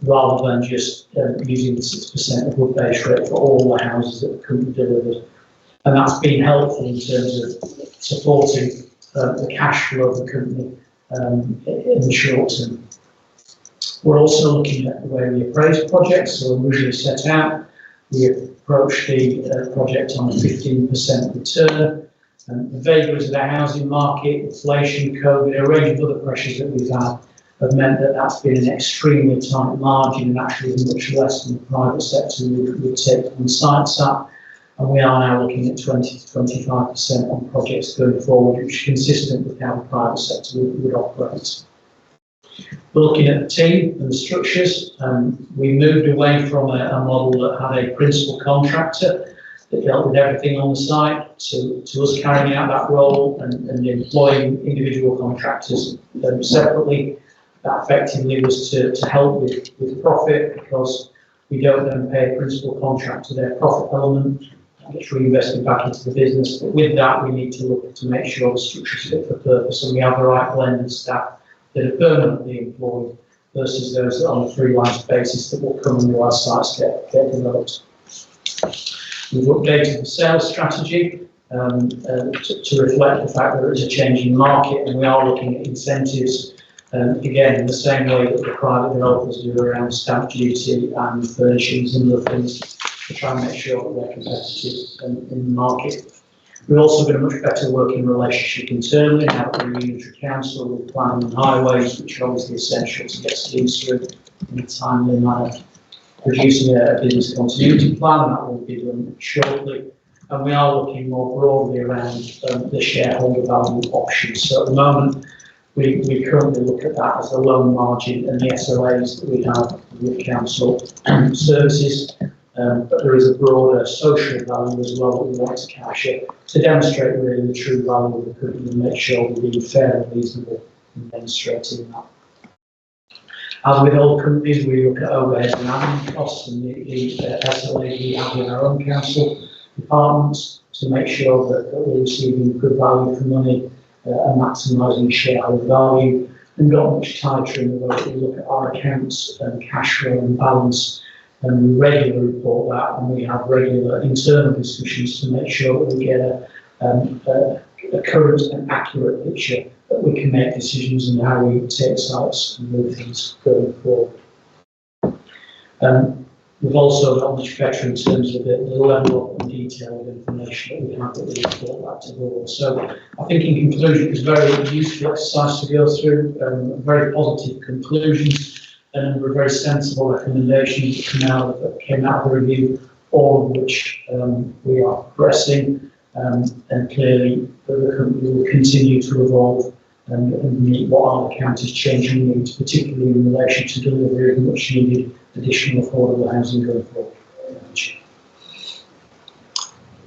rather than just using the 6% above base rate for all the houses that the company delivered. And that's been helpful in terms of supporting the cash flow of the company in the short term. We're also looking at the way we appraise projects. So originally set out, we approached the project on a 15% return. The vagaries of the housing market, inflation, COVID, a range of other pressures that we've had have meant that that's been an extremely tight margin, and actually much less than the private sector would take on sites at. And we are now looking at 20 to 25% on projects going forward, which is consistent with how the private sector would operate. We're looking at the team and the structures. We moved away from a model that had a principal contractor that dealt with everything on the site to us carrying out that role and employing individual contractors separately. That effectively was to help with profit, because we don't then pay a principal contractor their profit element. That gets reinvested back into the business. But with that, we need to look to make sure the structure's fit for purpose and we have the right blend of staff that are permanently employed versus those that on a freelance basis that will come and our sites get developed. We've updated the sales strategy to reflect the fact that there is a changing market, and we are looking at incentives, again, in the same way that the private developers do around stamp duty and furnishings and other things, to try and make sure that we're competitive in the market. We've also got a much better working relationship internally now that we're in Unitary Council with planning and highways, which are obviously essential to get schemes through in a timely manner. Producing a business continuity plan, that will be done shortly. And we are looking more broadly around the shareholder value options. So at the moment, we currently look at that as the loan margin and the SLAs that we have with council services. But there is a broader social value as well that we want to capture to demonstrate really the true value of the company and make sure we're being fair and reasonable in demonstrating that. As with all companies, we look at overhead and admin costs and the SLA we have in our own council departments to make sure that we're receiving good value for money and maximising shareholder value, and got much tighter in the way that we look at our accounts and cash flow and balance, and we regularly report that, and we have regular internal discussions to make sure that we get a current and accurate picture that we can make decisions on how we take sites and move things going forward. We've also got much better in terms of the level and detail of information that we have that we report back to the board. So I think in conclusion, it's a very useful exercise to go through, very positive conclusions, and a very sensible recommendations that came out of the review, all of which we are progressing, and clearly the company will continue to evolve and meet what our county's changing needs, particularly in relation to delivery of much needed additional affordable housing going forward.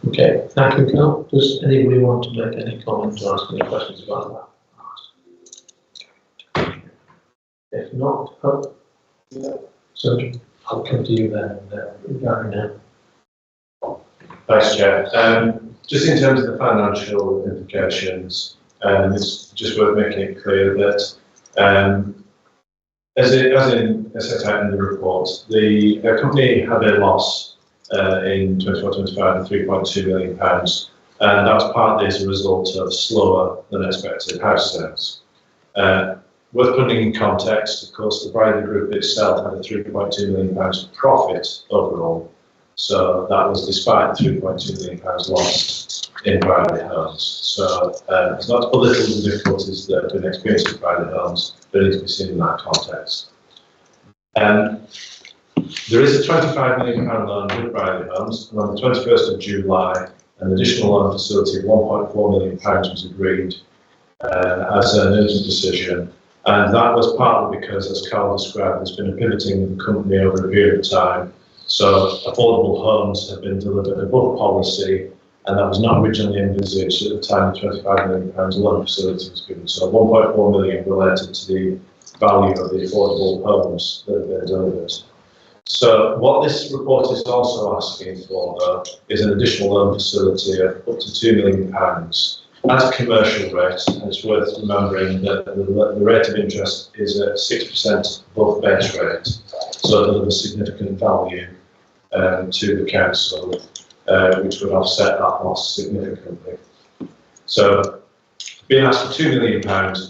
Okay, thank you, Carl. Does anybody want to make any comment or ask any questions about that? If not, so I'll come to you then, Gary now. Thanks, Chair. Just in terms of the financial implications, it's just worth making it clear that as set out in the report, the company had a loss in 24-25 of £3.2 million, and that was partly as a result of slower than expected house sales. Worth putting in context, of course, the Briley Group itself had a £3.2 million profit overall, so that was despite the £3.2 million loss in Briley Homes. So it's not to belittle the difficulties that have been experienced with Briley Homes, but it needs to be seen in that context. There is a £25 million loan with Briley Homes, and on the 21st of July, an additional loan facility of £1.4 million was agreed as an urgent decision. And that was partly because, as Carl described, there's been a pivoting of the company over a period of time. So affordable homes have been delivered above policy, and that was not originally envisaged at the time the £25 million loan facility was given. So 1.4 million related to the value of the affordable homes that have been delivered. So what this report is also asking for, though, is an additional loan facility of up to £2 million at a commercial rate. And it's worth remembering that the rate of interest is at 6% above base rate, so it'll have a significant value to the council, which would offset that loss significantly. So being asked for £2 million,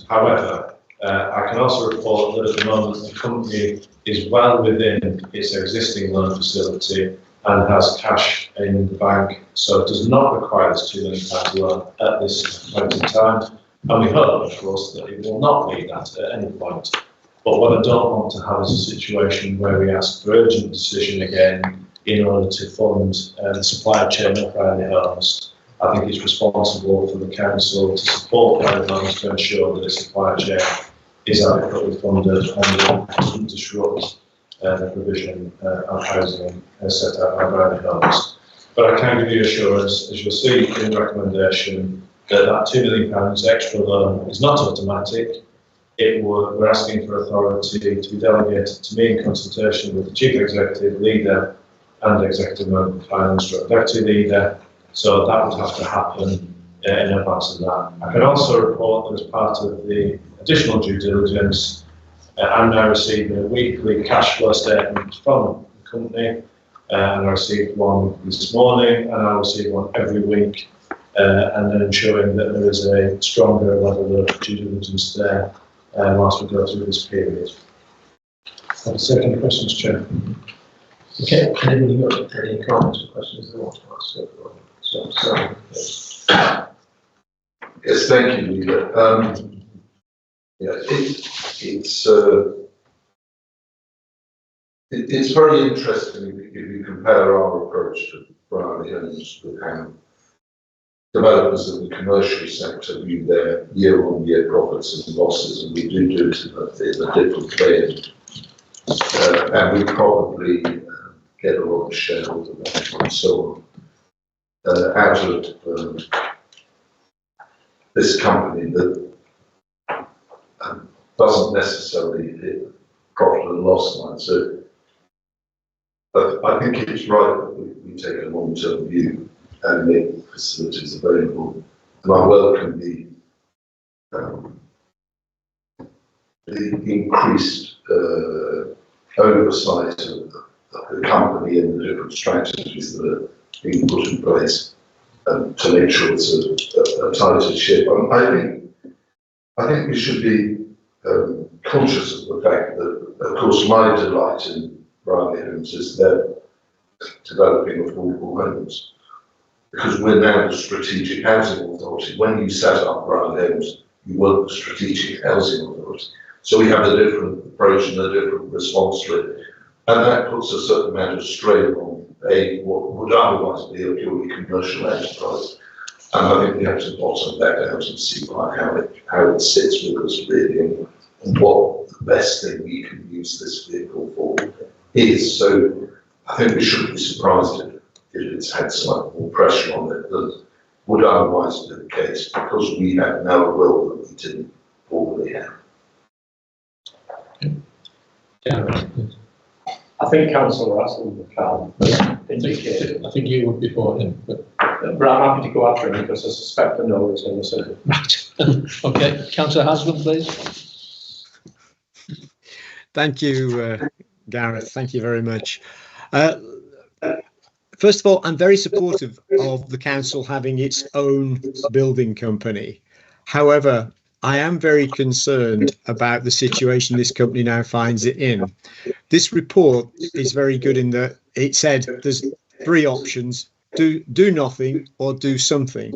however, I can also report that at the moment the company is well within its existing loan facility and has cash in the bank, so it does not require this £2 million loan at this point in time. And we hope, of course, that it will not need that at any point. But what I don't want to have is a situation where we ask for urgent decision again in order to fund the supply chain of Briley Homes. I think it's responsible for the council to support Briley Homes to ensure that the supply chain is adequately funded and doesn't disrupt the provision of housing set out by Briley Homes. But I can give you assurance, as you'll see in the recommendation, that that £2 million extra loan is not automatic. We're asking for authority to be delegated to me in consultation with the Chief Executive Leader and Executive Member of Finance Deputy Leader, so that would have to happen in advance of that. I can also report that as part of the additional due diligence, I'm now receiving a weekly cash flow statement from the company, and I received one this morning, and I'll receive one every week, and then ensuring that there is a stronger level of due diligence there whilst we go through this period. I'll take any questions, Chair. Okay, anybody got any comments or questions they want to ask? Yes, thank you, Leader. It's very interesting if you compare our approach to Briley Homes with how developers in the commercial sector view their year-on-year profits and losses, and we do it in a different way. And we probably get a lot of shareholder value and so on out of this company that doesn't necessarily hit profit and loss line. So I think it's right that we take a long-term view and make facilities available. And I welcome the increased oversight of the company and the different strategies that are being put in place to make sure it's a tighter ship. I think we should be conscious of the fact that, of course, my delight in Brierley Homes is they're developing affordable homes, because we're now the strategic housing authority. When you set up Brierley Homes, you weren't the strategic housing authority. So we have a different approach and a different response to it. And that puts a certain amount of strain on what would otherwise be a purely commercial enterprise. And I think we have to bottom that out and see how it sits with us really, and what the best thing we can use this vehicle for is. So I think we shouldn't be surprised if it's had slightly more pressure on it than would otherwise be the case, because we have now a role that we didn't formerly have. I think Councillor Aston indicated. I think you would before him, but I'm happy to go after him because I suspect the no is in the circle. Right. Okay, Councillor Haslam, please. Thank you, Gareth. Thank you very much. First of all, I'm very supportive of the council having its own building company. However, I am very concerned about the situation this company now finds it in. This report is very good in that it said there's three options: do nothing or do something.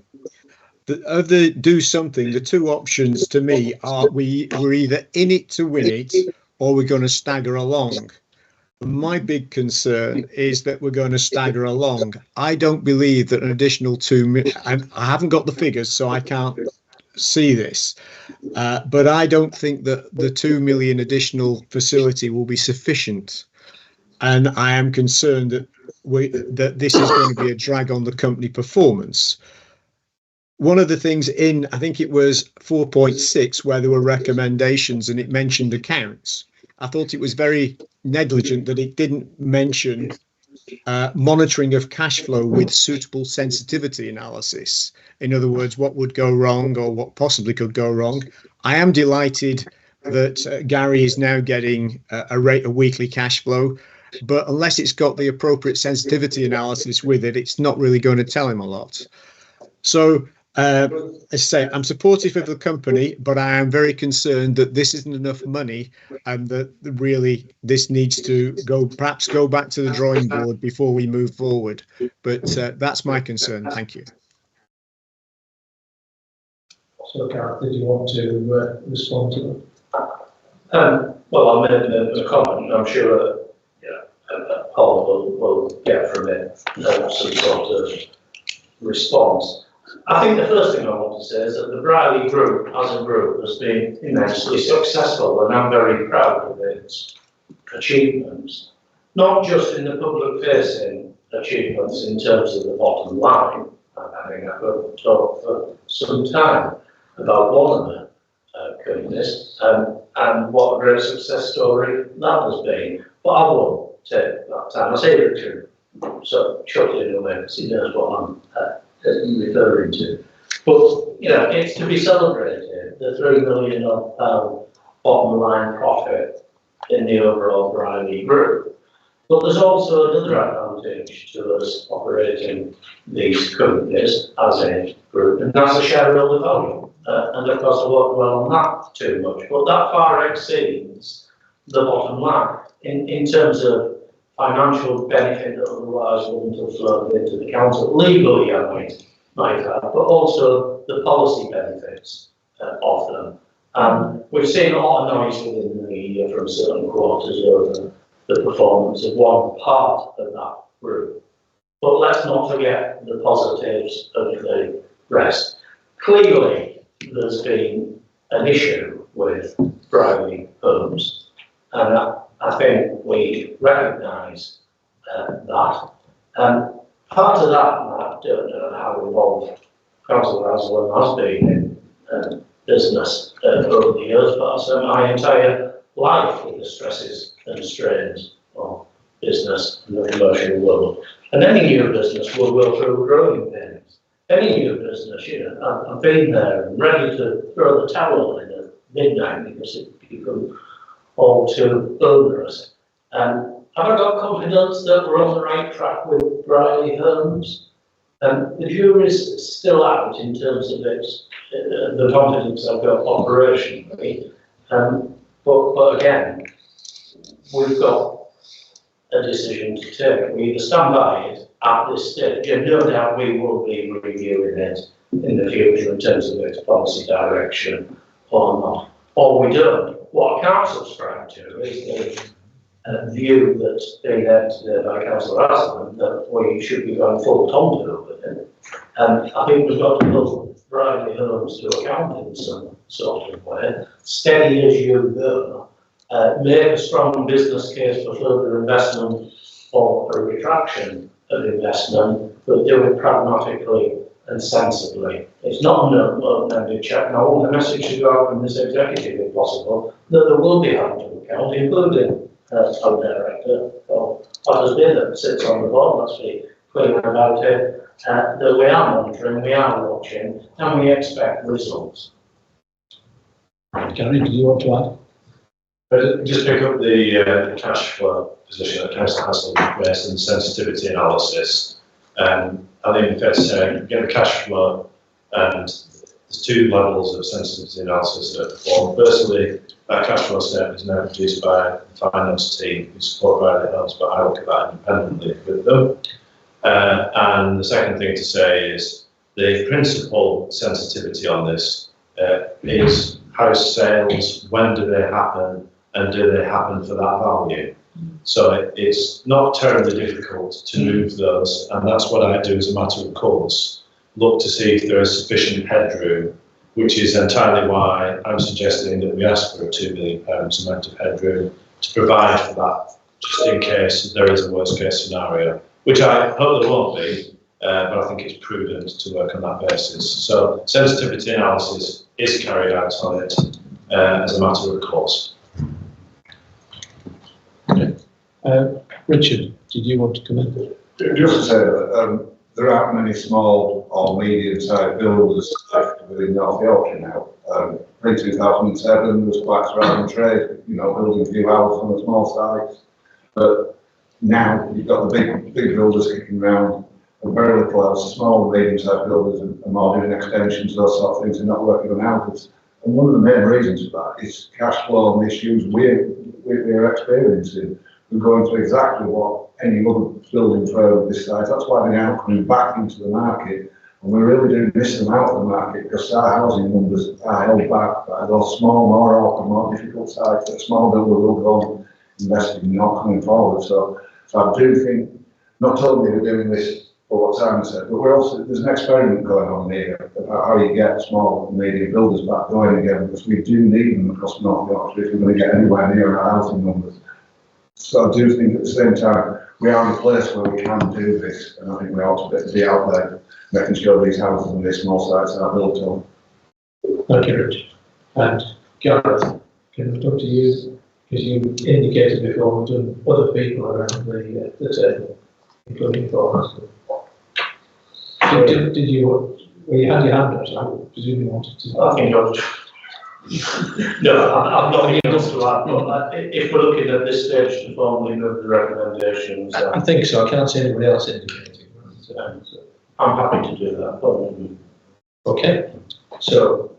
Of the do something, the two options to me are we're either in it to win it or we're going to stagger along. My big concern is that we're going to stagger along. I don't believe that an additional 2 million, I haven't got the figures, so I can't see this, but I don't think that the 2 million additional facility will be sufficient, and I am concerned that this is going to be a drag on the company performance. One of the things in, I think it was 4.6, where there were recommendations and it mentioned accounts, I thought it was very negligent that it didn't mention monitoring of cash flow with suitable sensitivity analysis. In other words, what would go wrong or what possibly could go wrong. I am delighted that Gary is now getting a rate of weekly cash flow, but unless it's got the appropriate sensitivity analysis with it, it's not really going to tell him a lot. So, as I say, I'm supportive of the company, but I am very concerned that this isn't enough money and that really this needs to perhaps go back to the drawing board before we move forward. But that's my concern. Thank you. So, Gareth, did you want to respond to that? Well, I'll make a comment. I'm sure Paul will get from it some sort of response. I think the first thing I want to say is that the Brierley Group, as a group, has been immensely successful, and I'm very proud of its achievements, not just in the public-facing achievements in terms of the bottom line. I think I've heard talk for some time about one of the companies and what a great success story that has been. But I won't take that time. I say Richard, so chuckling away because he knows what I'm referring to. But, you know, it's to be celebrated, the £3 million bottom line profit in the overall Brierley Group. But there's also another advantage to us operating these companies as a group, and that's the shareholder value. And of course, I won't dwell on that too much, but that far exceeds the bottom line in terms of financial benefit that otherwise wouldn't have flowed into the council. Legally, I might have, but also the policy benefits of them. And we've seen a lot of noise within the media from certain quarters over the performance of one part of that group. But let's not forget the positives of the clearly there's been an issue with Briley homes, and I think we recognise that. Part of that, and I don't know how involved Councillor Haslam has been in business over the years, but I spent my entire life with the stresses and strains of business in the commercial world. And any new business will go through growing pains. Any new business, I've been there and ready to throw the towel in at midnight because it became all too onerous. Have I got confidence that we're on the right track with Briley Homes? The jury's still out in terms of the confidence I've got operationally. But again, we've got a decision to take. We either stand by it at this stage, and no doubt we will be reviewing it in the future in terms of its policy direction or not, or we don't. What I can't subscribe to is the view that's being held today by Councillor Haslam that we should be going full Tom with it. I think we've got to hold Briley Homes to account in some sort of way, steady as you go, make a strong business case for further investment or a retraction of investment, but do it pragmatically and sensibly. It's not an open-ended check. And I want the message to go out from this executive, if possible, that there will be held to account, including our director, or others that sits on the board, let's be clear about it, that we are monitoring, we are watching, and we expect results. Gary, do you want to add? But just pick up the cash flow position that Councillor Haslam raised and sensitivity analysis. I think it's fair to say, you get a cash flow, and there's two levels of sensitivity analysis that perform. Firstly, that cash flow statement is now produced by the finance team who support Briley Homes, but I look at that independently with them. And the second thing to say is the principal sensitivity on this is house sales, when do they happen, and do they happen for that value? So it's not terribly difficult to move those, and that's what I do as a matter of course. Look to see if there is sufficient headroom, which is entirely why I'm suggesting that we ask for a £2 million amount of headroom to provide for that, just in case there is a worst case scenario, which I hope there won't be, but I think it's prudent to work on that basis. So sensitivity analysis is carried out on it as a matter of course. Okay. Richard, did you want to come in? Just to say that there aren't many small or medium-sized builders left within North Yorkshire now. Pre-2007 there was quite surrounding trade, building a few houses on the small sites. But now you've got the big builders kicking around, and very little else. Small, medium-sized builders are more doing extensions, those sort of things, and not working on houses. And one of the main reasons for that is cash flow and issues we're experiencing. We're going through exactly what any other building firm this size. That's why they're now coming back into the market, and we're really doing missing them out of the market because our housing numbers are held back by those small, more open, more difficult sites that small builder will go and invest in, not coming forward. So I do think not only are we doing this for what Simon said, but there's an experiment going on here about how you get small and medium builders back going again, because we do need them across North Yorkshire if we're going to get anywhere near our housing numbers. So I do think at the same time we are in a place where we can do this, and I think we ought to be out there making sure these houses and these small sites are built on. Thank you, Richard. And Gareth, can I talk to you? Because you indicated before we've done other people around the table, including for Did you had your hand up, so I presume you wanted to. I think no, I'm not enough to that, but if we're looking at this stage to formally move the recommendations, I think so. I can't see anybody else indicating. So I'm happy to do that. Okay, so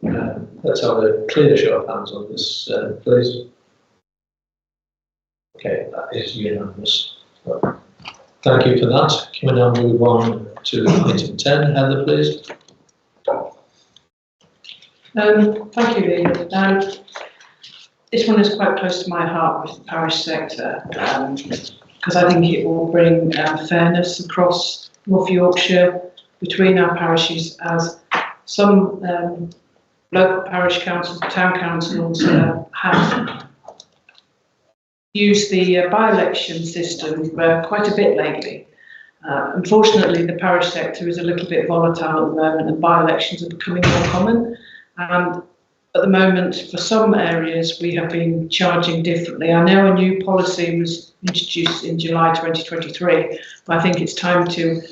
let's have a clear show of hands on this, please. Okay, that is unanimous. Thank you for that. Can we now move on to item 10? Heather, please. Thank you, Lee. This one is quite close to my heart with the parish sector, because I think it will bring fairness across North Yorkshire between our parishes as some local parish councils, town councils have used the by-election system quite a bit lately. Unfortunately, the parish sector is a little bit volatile at the moment, and by-elections are becoming more common. And at the moment, for some areas, we have been charging differently. I know a new policy was introduced in July 2023, but I think it's time to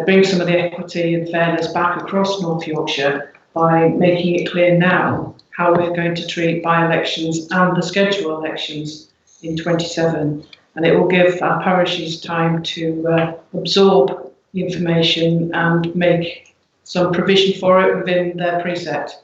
bring some of the equity and fairness back across North Yorkshire by making it clear now how we're going to treat by-elections and the scheduled elections in 27. And it will give our parishes time to absorb the information and make some provision for it within their precept.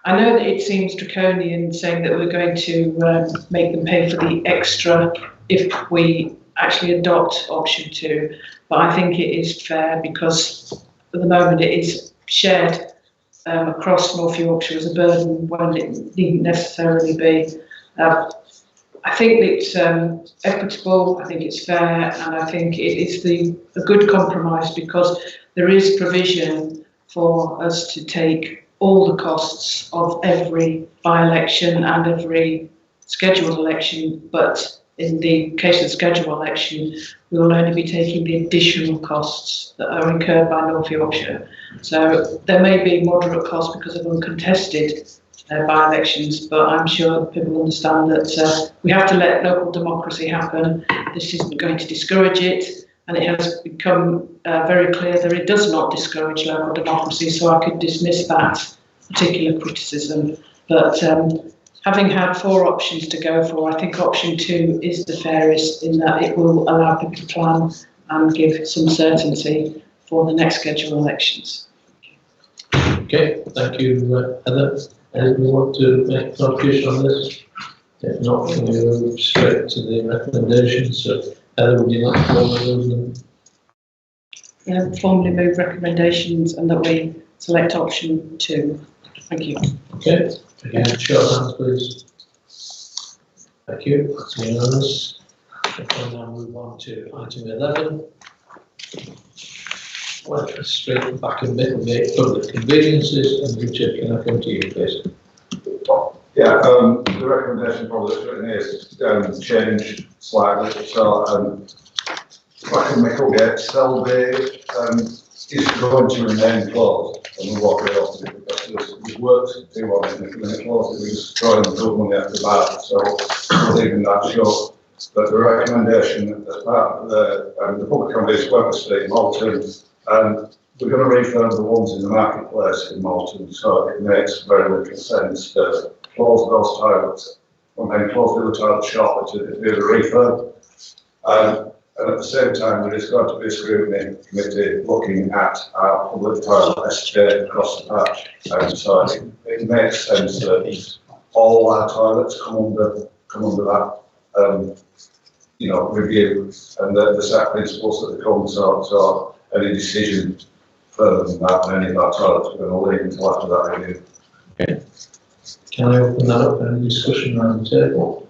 I know that it seems draconian saying that we're going to make them pay for the extra if we actually adopt option 2, but I think it is fair because at the moment it is shared across North Yorkshire as a burden when it needn't necessarily be. I think it's equitable, I think it's fair, and I think it is a good compromise because there is provision for us to take all the costs of every by-election and every scheduled election, but in the case of the scheduled election, we will only be taking the additional costs that are incurred by North Yorkshire. So there may be moderate costs because of uncontested by-elections, but I'm sure people understand that we have to let local democracy happen. This isn't going to discourage it, and it has become very clear that it does not discourage local democracy, so I could dismiss that particular criticism. But having had 4 options to go for, I think option 2 is the fairest in that it will allow people to plan and give some certainty for the next scheduled elections. Okay, thank you, Heather. Anyone want to make a contribution on this? If not, can we move straight to the recommendations? So, Heather, would you like to move them? Formally move recommendations and that we select option 2. Thank you. Okay, again, show of hands, please. Thank you, that's unanimous. We'll now move on to item 11. Well, straight back in Middlegate, public conveniences, and Richard, can I come to you, please? Yeah, the recommendation probably that's written here is change slightly. So, back in Middlegate, Selby is going to remain closed, and we'll walk it off because there's work to do on it. If we're going to close it, we're just throwing good money at the back. So, we're leaving that short. But the recommendation as part of the public accommodation Weber Street, Malton, we're going to refurb the ones in the marketplace in Malton, so it makes very little sense to close those toilets and then close the other toilet shop to do the refurb. And at the same time, there is going to be a scrutiny committee looking at our public toilet estate across the patch. So it makes sense that all our toilets come under that review, and the set principles that they come. So any decision further than that, any of our toilets, we're going to leave until after that review. Okay. Can I open that up for any discussion around the table?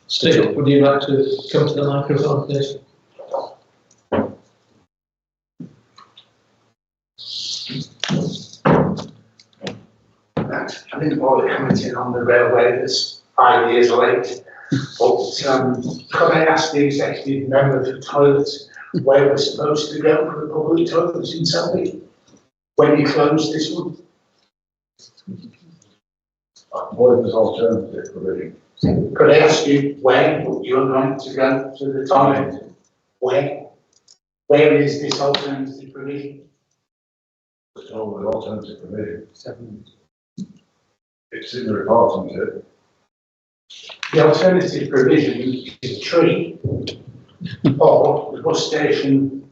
Steve, would you like to come to the microphone, please? I didn't bother commenting on the railway that's 5 years late, but could I ask the executive member for toilets where we're supposed to go for the public toilets in Selby when you close this one? What is alternative provision? Could I ask you where you're going to go to the toilet? Where is this alternative provision? It's all the alternative provision. It's in the report, isn't it? The alternative provision is a tree or the bus station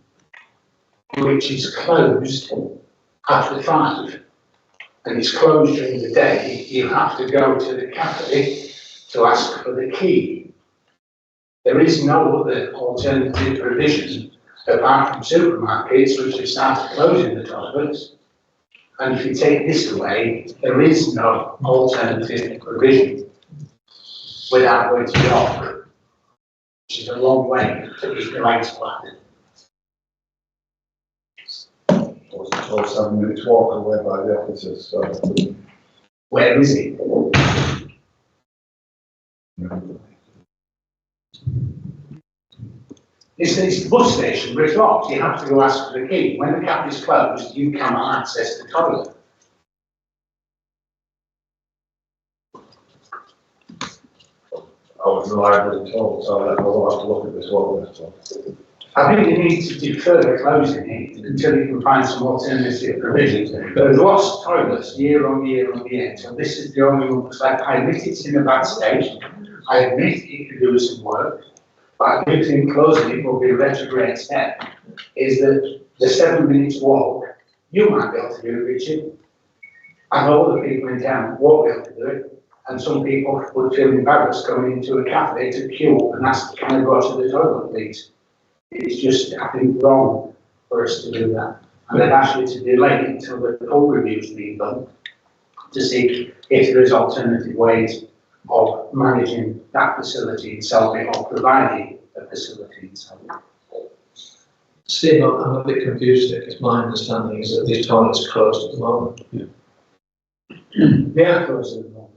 which is closed after 5 and it's closed during the day. You have to go to the cafe to ask for the key. There is no other alternative provision apart from supermarkets which have started closing the toilets. And if you take this away, there is no alternative provision without going to York, which is a long way to keep the lights planted. told 7 minutes walk away by the officers, so. Where is it? It's the bus station, but it's locked. You have to go ask for the key. When the gap is closed, you cannot access the toilet. I was reliably told, so I will have to look at this one. I think you need to defer closing it until you can find some alternative provisions. But we've lost toilets year on year on year, so this is the only one. Like, I admit it's in a bad state. I admit it could do some work, but I do think closing it will be a retrograde step. Is that the 7 minutes walk, you might be able to do it, Richard. I know other people in town won't be able to do it. And some people would feel embarrassed going into a cafe to queue and ask, can I go to the toilet, please? It's just, I think, wrong for us to do that. And I'd ask you to delay it until the full review's been done to see if there is alternative ways of managing that facility itself or providing a facility itself. Steve, I'm a bit confused here because my understanding is that these toilets are closed at the moment. They are closed at the moment,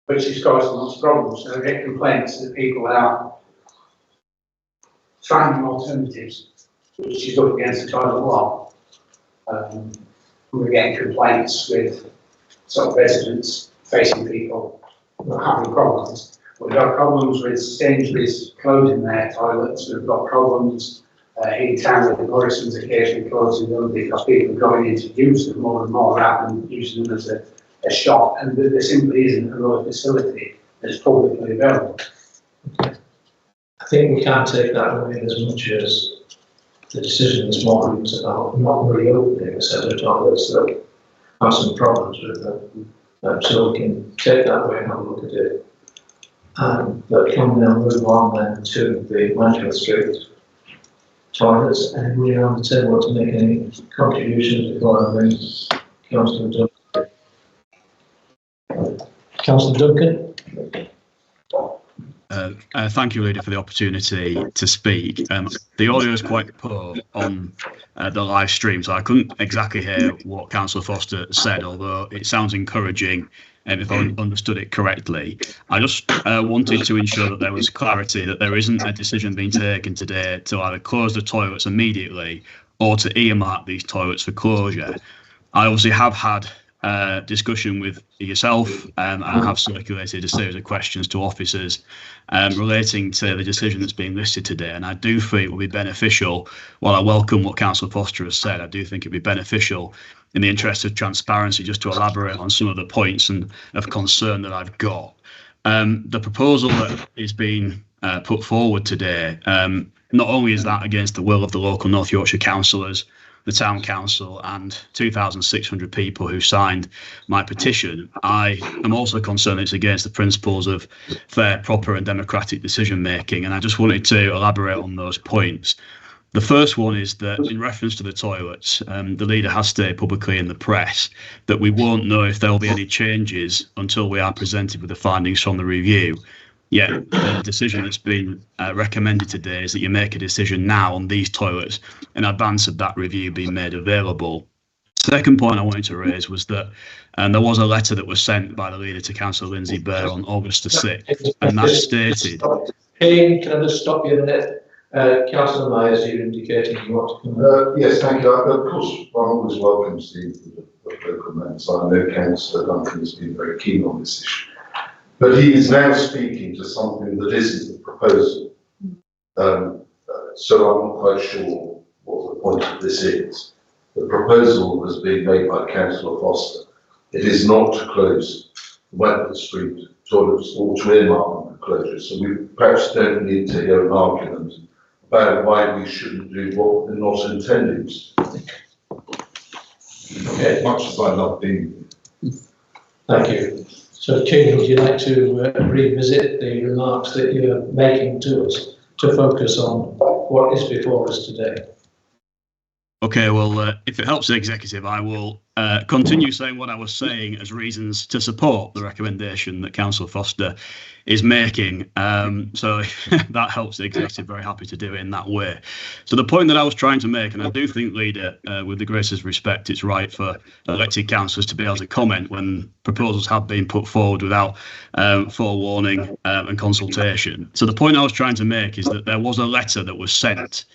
which is causing lots of problems. So I get complaints that people are finding alternatives, which is up against the toilet wall. We're getting complaints with sort of residents facing people having problems. We've got problems with Sainsbury's closing their toilets. We've got problems in town with Morrison's occasionally closing them because people are going in to use them more and more rather than using them as a shop, and there simply isn't another facility that's publicly available. I think we can't take that away as much as the decision this morning was about not reopening a set of toilets that have some problems with them. So we can take that away and have a look at it. But can we now move on then to the Manchester Street toilets? And we around the table want to make any contributions before I bring Councillor Duncan. Councillor Duncan. Thank you, Leader, for the opportunity to speak. The audio is quite poor on the live stream, so I couldn't exactly hear what Councillor Foster said, although it sounds encouraging if I understood it correctly. I just wanted to ensure that there was clarity that there isn't a decision being taken today to either close the toilets immediately or to earmark these toilets for closure. I obviously have had discussion with yourself and I have circulated a series of questions to officers relating to the decision that's being listed today, and I do feel it will be beneficial. While I welcome what Councillor Foster has said, I do think it would be beneficial in the interest of transparency just to elaborate on some of the points and of concern that I've got. The proposal that is being put forward today, not only is that against the will of the local North Yorkshire councillors, the town council and 2,600 people who signed my petition, I am also concerned it's against the principles of fair, proper and democratic decision making, and I just wanted to elaborate on those points. The first one is that in reference to the toilets, the leader has stated publicly in the press that we won't know if there will be any changes until we are presented with the findings from the review. Yet the decision that's been recommended today is that you make a decision now on these toilets in advance of that review being made available. Second point I wanted to raise was that there was a letter that was sent by the leader to Councillor Lindsay Bear on August the 6th, and that stated... Hey, can I just stop you a minute? Councillor Myers, you're indicating you want to come in. Yes, thank you. Of course, I always welcome Steve to the local members. I know Councillor Duncan has been very keen on this issue. But he is now speaking to something that isn't the proposal. So I'm not quite sure what the point of this is. The proposal has been made by Councillor Foster. It is not to close Wentworth Street toilets or to earmark them for closure. So we perhaps don't need to hear an argument about why we shouldn't do what we're not intending to do. Okay, much as I love being here. Thank you. So, King, would you like to revisit the remarks that you're making to us to focus on what is before us today? Okay, well, if it helps the executive, I will continue saying what I was saying as reasons to support the recommendation that Councillor Foster is making. So that helps the executive, very happy to do it in that way. So the point that I was trying to make, and I do think, Leader, with the greatest respect, it's right for elected councillors to be able to comment when proposals have been put forward without forewarning and consultation. So the point I was trying to make is that there was a letter that was sent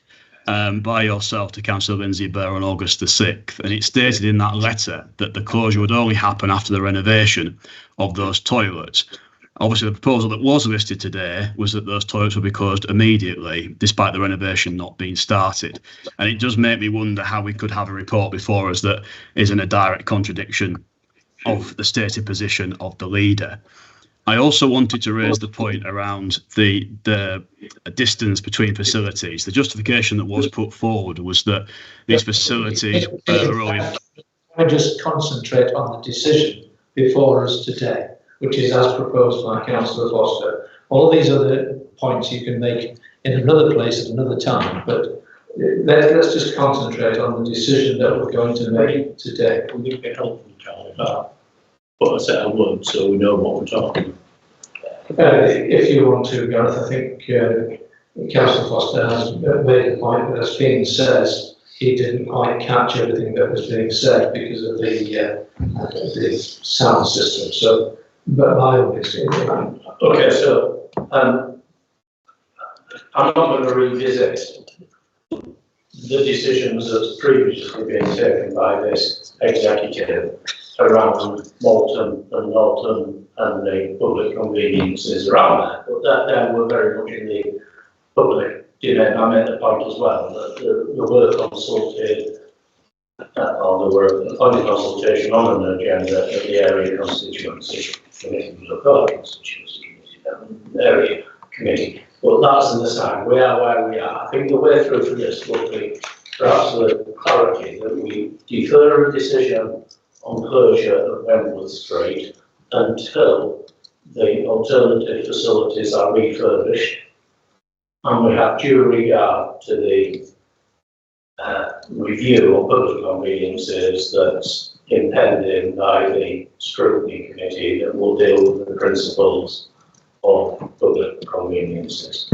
by yourself to Councillor Lindsay Burr on August the 6th, and it stated in that letter that the closure would only happen after the renovation of those toilets. Obviously, the proposal that was listed today was that those toilets would be closed immediately, despite the renovation not being started. And it does make me wonder how we could have a report before us that is in a direct contradiction of the stated position of the Leader. I also wanted to raise the point around the distance between facilities. The justification that was put forward was that these facilities are only... I just concentrate on the decision before us today, which is as proposed by Councillor Foster. All of these other points you can make in another place at another time, but let's just concentrate on the decision that we're going to make today. Would it be helpful, Charlie, put a set of words so we know what we're talking about? If you want to, Gareth, I think Councillor Foster has made the point that, as Keane says, he didn't quite catch everything that was being said because of the sound system. So, but my own experience. Okay, so I'm not going to revisit the decisions that's previously been taken by this executive around Malton and Norton and the public conveniences around that, but that were very much in the public domain. I made the point as well that there were consulted, or there were appointed consultation on an agenda at the area constituency committee, the local constituency committee, area committee. But that's an aside. We are where we are. I think the way through for this will be perhaps the clarity that we defer a decision on closure of Wentworth Street until the alternative facilities are refurbished, and we have due regard to the review of public conveniences that's impending by the scrutiny committee that will deal with the principles of public conveniences.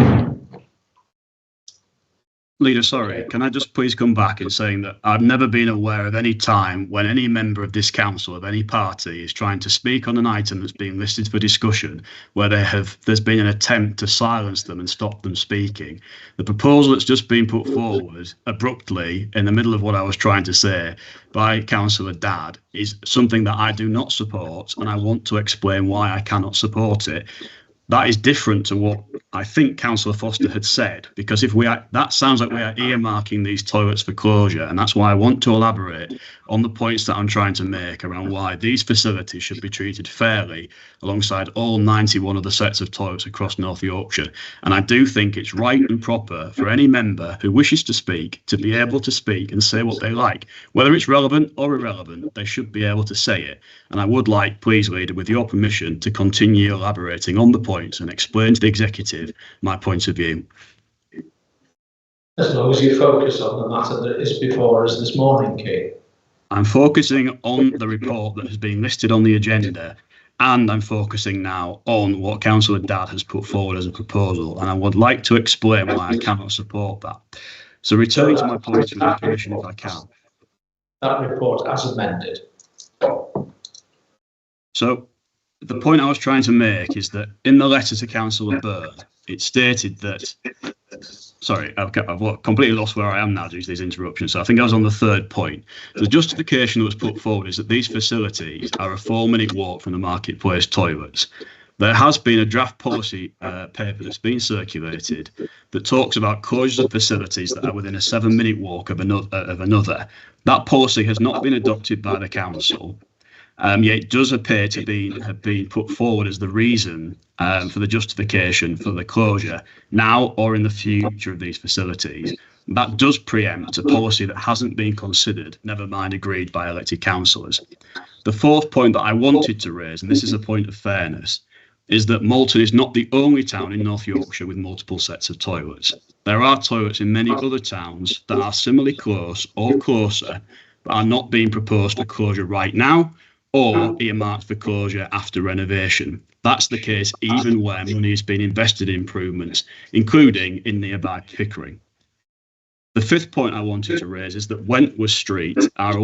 Leader, sorry, can I just please come back in saying that I've never been aware of any time when any member of this council of any party is trying to speak on an item that's being listed for discussion where there's been an attempt to silence them and stop them speaking. The proposal that's just been put forward abruptly in the middle of what I was trying to say by Councillor Dadd is something that I do not support, and I want to explain why I cannot support it. That is different to what I think Councillor Foster had said, because that sounds like we are earmarking these toilets for closure, and that's why I want to elaborate on the points that I'm trying to make around why these facilities should be treated fairly alongside all 91 other sets of toilets across North Yorkshire. And I do think it's right and proper for any member who wishes to speak to be able to speak and say what they like. Whether it's relevant or irrelevant, they should be able to say it. And I would like, please, Leader, with your permission, to continue elaborating on the points and explain to the executive my point of view. As long as you focus on the matter that is before us this morning, Keane. I'm focusing on the report that has been listed on the agenda, and I'm focusing now on what Councillor Dadd has put forward as a proposal, and I would like to explain why I cannot support that. So returning to my point with your permission, if I can. That report as amended. So the point I was trying to make is that in the letter to Councillor Burr, it stated that, sorry, I've completely lost where I am now due to these interruptions. So I think I was on the third point. The justification that was put forward is that these facilities are a 4-minute walk from the marketplace toilets. There has been a draft policy paper that's been circulated that talks about closures of facilities that are within a 7-minute walk of another. That policy has not been adopted by the council. Yet it does appear to have been put forward as the reason for the justification for the closure now or in the future of these facilities. That does preempt a policy that hasn't been considered, never mind agreed by elected councillors. The fourth point that I wanted to raise, and this is a point of fairness, is that Malton is not the only town in North Yorkshire with multiple sets of toilets. There are toilets in many other towns that are similarly close or closer, but are not being proposed for closure right now or earmarked for closure after renovation. That's the case even where money is being invested in improvements, including in nearby Pickering. The fifth point I wanted to raise is that Wentworth Street are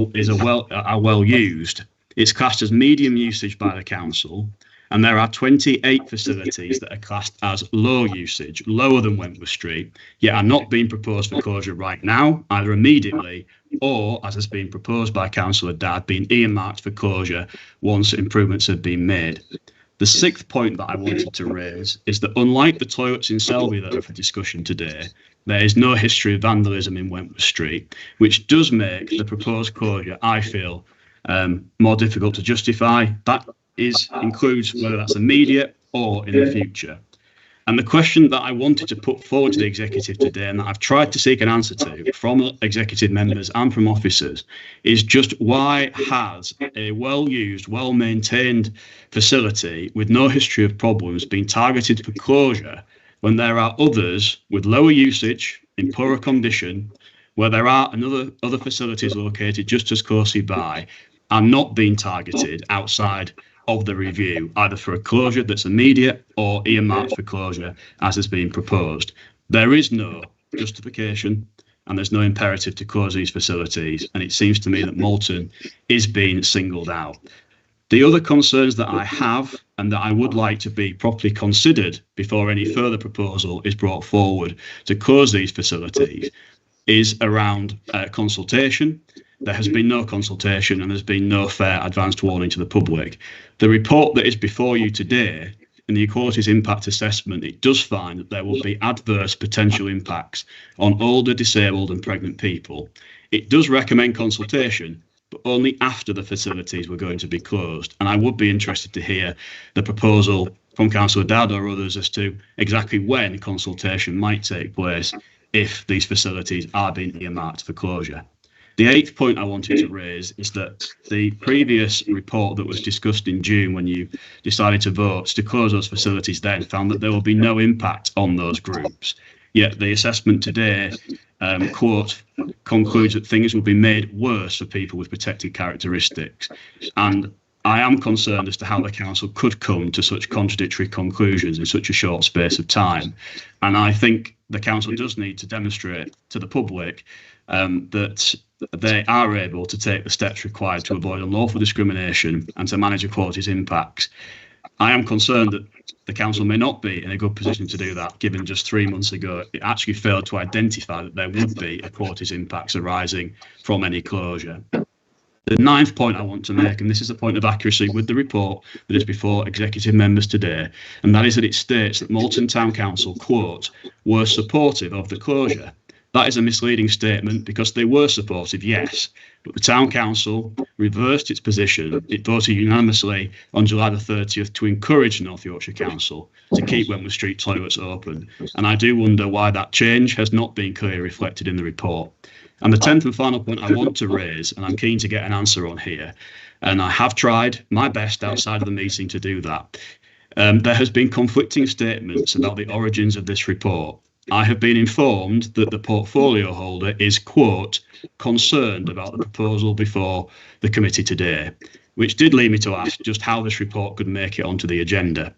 well used. It's classed as medium usage by the council, and there are 28 facilities that are classed as low usage, lower than Wentworth Street, yet are not being proposed for closure right now, either immediately or, as has been proposed by Councillor Dadd, being earmarked for closure once improvements have been made. The sixth point that I wanted to raise is that unlike the toilets in Selby that are for discussion today, there is no history of vandalism in Wentworth Street, which does make the proposed closure, I feel, more difficult to justify. That includes whether that's immediate or in the future. And the question that I wanted to put forward to the executive today, and that I've tried to seek an answer to from executive members and from officers, is just why has a well-used, well-maintained facility with no history of problems been targeted for closure when there are others with lower usage, in poorer condition, where there are other facilities located just as closely by, are not being targeted outside of the review, either for a closure that's immediate or earmarked for closure as has been proposed. There is no justification and there's no imperative to close these facilities, and it seems to me that Malton is being singled out. The other concerns that I have and that I would like to be properly considered before any further proposal is brought forward to close these facilities is around consultation. There has been no consultation and there's been no fair advanced warning to the public. The report that is before you today, in the Equalities Impact Assessment, it does find that there will be adverse potential impacts on older, disabled and pregnant people. It does recommend consultation, but only after the facilities were going to be closed. And I would be interested to hear the proposal from Councillor Dadd or others as to exactly when consultation might take place if these facilities are being earmarked for closure. The eighth point I wanted to raise is that the previous report that was discussed in June when you decided to vote to close those facilities then found that there will be no impact on those groups. Yet the assessment today, quote, concludes that things will be made worse for people with protected characteristics. And I am concerned as to how the council could come to such contradictory conclusions in such a short space of time. And I think the council does need to demonstrate to the public that they are able to take the steps required to avoid unlawful discrimination and to manage equalities impacts. I am concerned that the council may not be in a good position to do that, given just 3 months ago it actually failed to identify that there would be equalities impacts arising from any closure. The ninth point I want to make, and this is a point of accuracy with the report that is before executive members today, and that is that it states that Malton Town Council, quote, were supportive of the closure. That is a misleading statement because they were supportive, yes, but the Town Council reversed its position. It voted unanimously on July the 30th to encourage North Yorkshire Council to keep Wentworth Street toilets open. And I do wonder why that change has not been clearly reflected in the report. And the 10th and final point I want to raise, and I'm keen to get an answer on here, and I have tried my best outside of the meeting to do that. There has been conflicting statements about the origins of this report. I have been informed that the portfolio holder is, quote, concerned about the proposal before the committee today, which did lead me to ask just how this report could make it onto the agenda.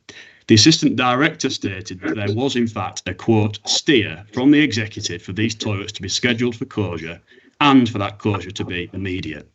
The Assistant Director stated that there was, in fact, a, quote, steer from the executive for these toilets to be scheduled for closure and for that closure to be immediate.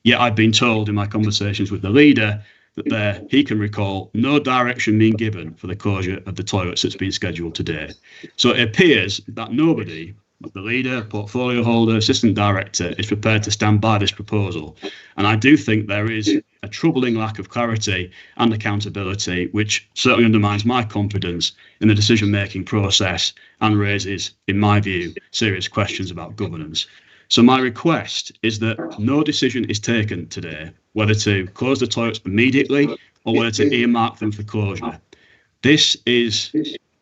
Yet I've been told in my conversations with the leader that he can recall no direction being given for the closure of the toilets that's been scheduled today. So it appears that nobody, the leader, portfolio holder, assistant director, is prepared to stand by this proposal. And I do think there is a troubling lack of clarity and accountability, which certainly undermines my confidence in the decision-making process and raises, in my view, serious questions about governance. So my request is that no decision is taken today whether to close the toilets immediately or whether to earmark them for closure. This is,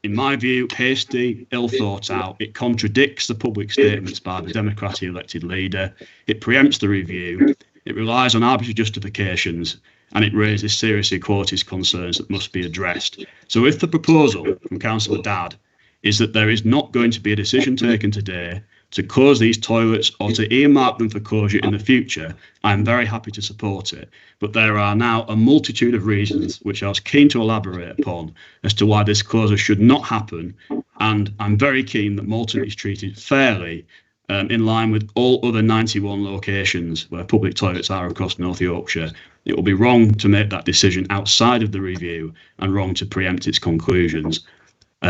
in my view, hasty, ill thought out. It contradicts the public statements by the democratically elected leader. It preempts the review. It relies on arbitrary justifications, and it raises serious equalities concerns that must be addressed. So if the proposal from Councillor Dadd is that there is not going to be a decision taken today to close these toilets or to earmark them for closure in the future, I'm very happy to support it. But there are now a multitude of reasons which I was keen to elaborate upon as to why this closure should not happen. And I'm very keen that Malton is treated fairly in line with all other 91 locations where public toilets are across North Yorkshire. It will be wrong to make that decision outside of the review and wrong to preempt its conclusions.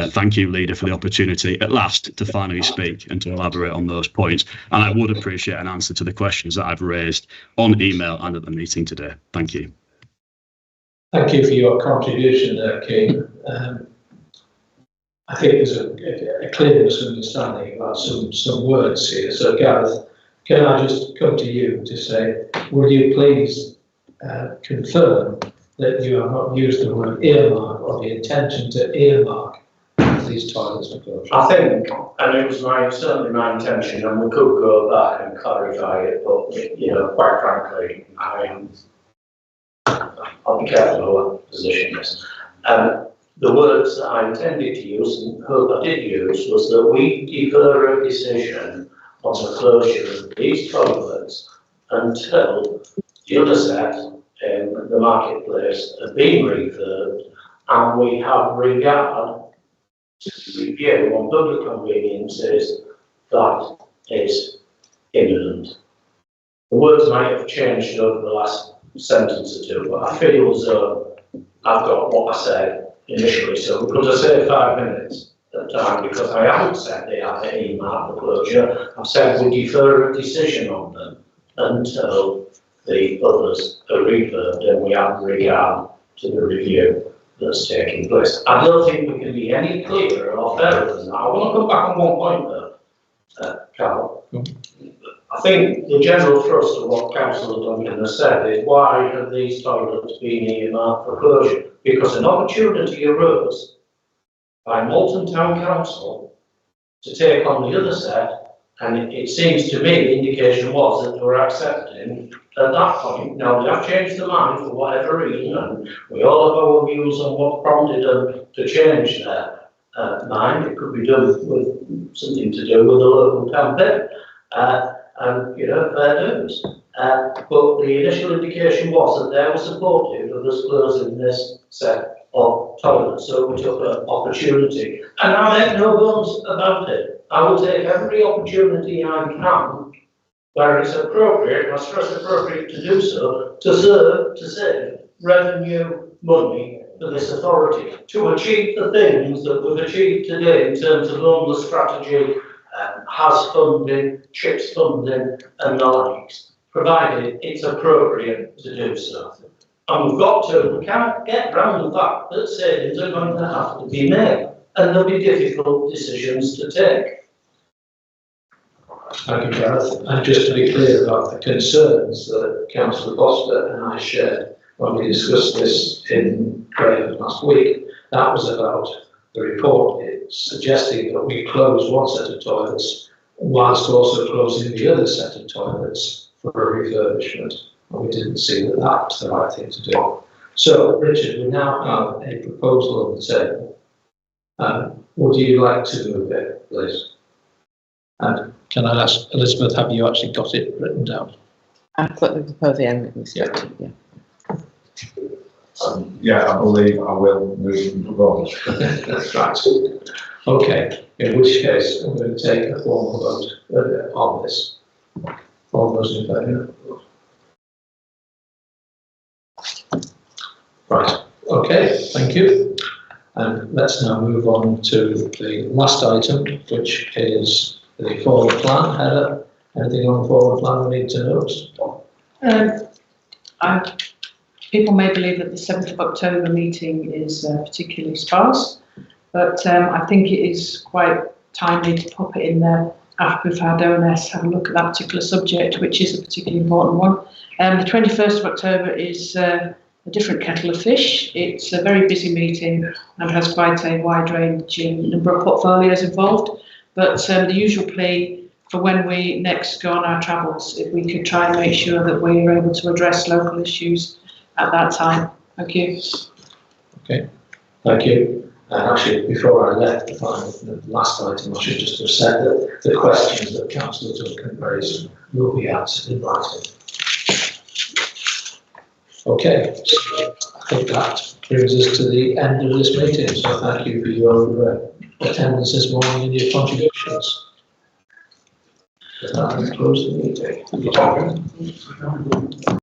Thank you, Leader, for the opportunity at last to finally speak and to elaborate on those points. And I would appreciate an answer to the questions that I've raised on email and at the meeting today. Thank you. Thank you for your contribution there, Keane. I think there's a clear misunderstanding about some words here. So, Gareth, can I just come to you to say, will you please confirm that you have not used the word earmark or the intention to earmark these toilets for closure? I think, and it was certainly my intention, and we could go back and clarify it, but, you know, quite frankly, I'll be careful what position is. The words that I intended to use, and hope I did use, was that we defer a decision on the closure of these toilets until the other set in the marketplace have been refurbed, and we have regard to review on public conveniences that is imminent. The words might have changed over the last sentence or two, but I feel as though I've got what I said initially. So because I say 5 minutes at a time, because I haven't said they have to earmark the closure, I've said we defer a decision on them until the others are refurbed and we have regard to the review that's taking place. I don't think we can be any clearer or fairer than that. I want to come back on one point though, Carol. I think the general thrust of what Councillor Duncan has said is, why have these toilets been earmarked for closure? Because an opportunity arose by Malton Town Council to take on the other set, and it seems to me the indication was that they were accepting at that point. Now they have changed their mind for whatever reason, and we all have our views on what prompted them to change their mind. It could be done with something to do with the local campaign. And, you know, fair dues. But the initial indication was that they were supportive of us closing this set of toilets, so we took an opportunity. And I make no bones about it. I will take every opportunity I can, where it's appropriate, and I stress appropriate to do so, to save revenue money for this authority, to achieve the things that we've achieved today in terms of homeless strategy, has funding, CHIPS funding and the likes, provided it's appropriate to do so. And we can't get round the fact that savings are going to have to be made, and there'll be difficult decisions to take. Thank you, Gareth. And just to be clear about the concerns that Councillor Foster and I shared when we discussed this in Graham last week, that was about the report suggesting that we close one set of toilets whilst also closing the other set of toilets for a refurbishment. And we didn't see that that was the right thing to do. So, Richard, we now have a proposal on the table. Would you like to move it, please? And can I ask Elizabeth, have you actually got it written down? I've got the proposal and written structure, yeah. Yeah, I believe I will move the proposal. That's right. Okay, in which case I'm going to take a formal vote on this. All those in favour? Right, okay, thank you. And let's now move on to the last item, which is the forward plan. Heather, anything on the forward plan we need to note? People may believe that the 7th of October meeting is particularly sparse, but I think it is quite timely to pop it in there after we've had ONS have a look at that particular subject, which is a particularly important one. The 21st of October is a different kettle of fish. It's a very busy meeting and has quite a wide-ranging number of portfolios involved, but the usual plea for when we next go on our travels, if we could try and make sure that we're able to address local issues at that time. Thank you. Okay, thank you. And actually, before I left the last item, I should just have said that the questions that Councillor Duncan raised will be answered in writing. Okay, so I think that brings us to the end of this meeting. So thank you for your attendance this morning and your contributions. That close the meeting.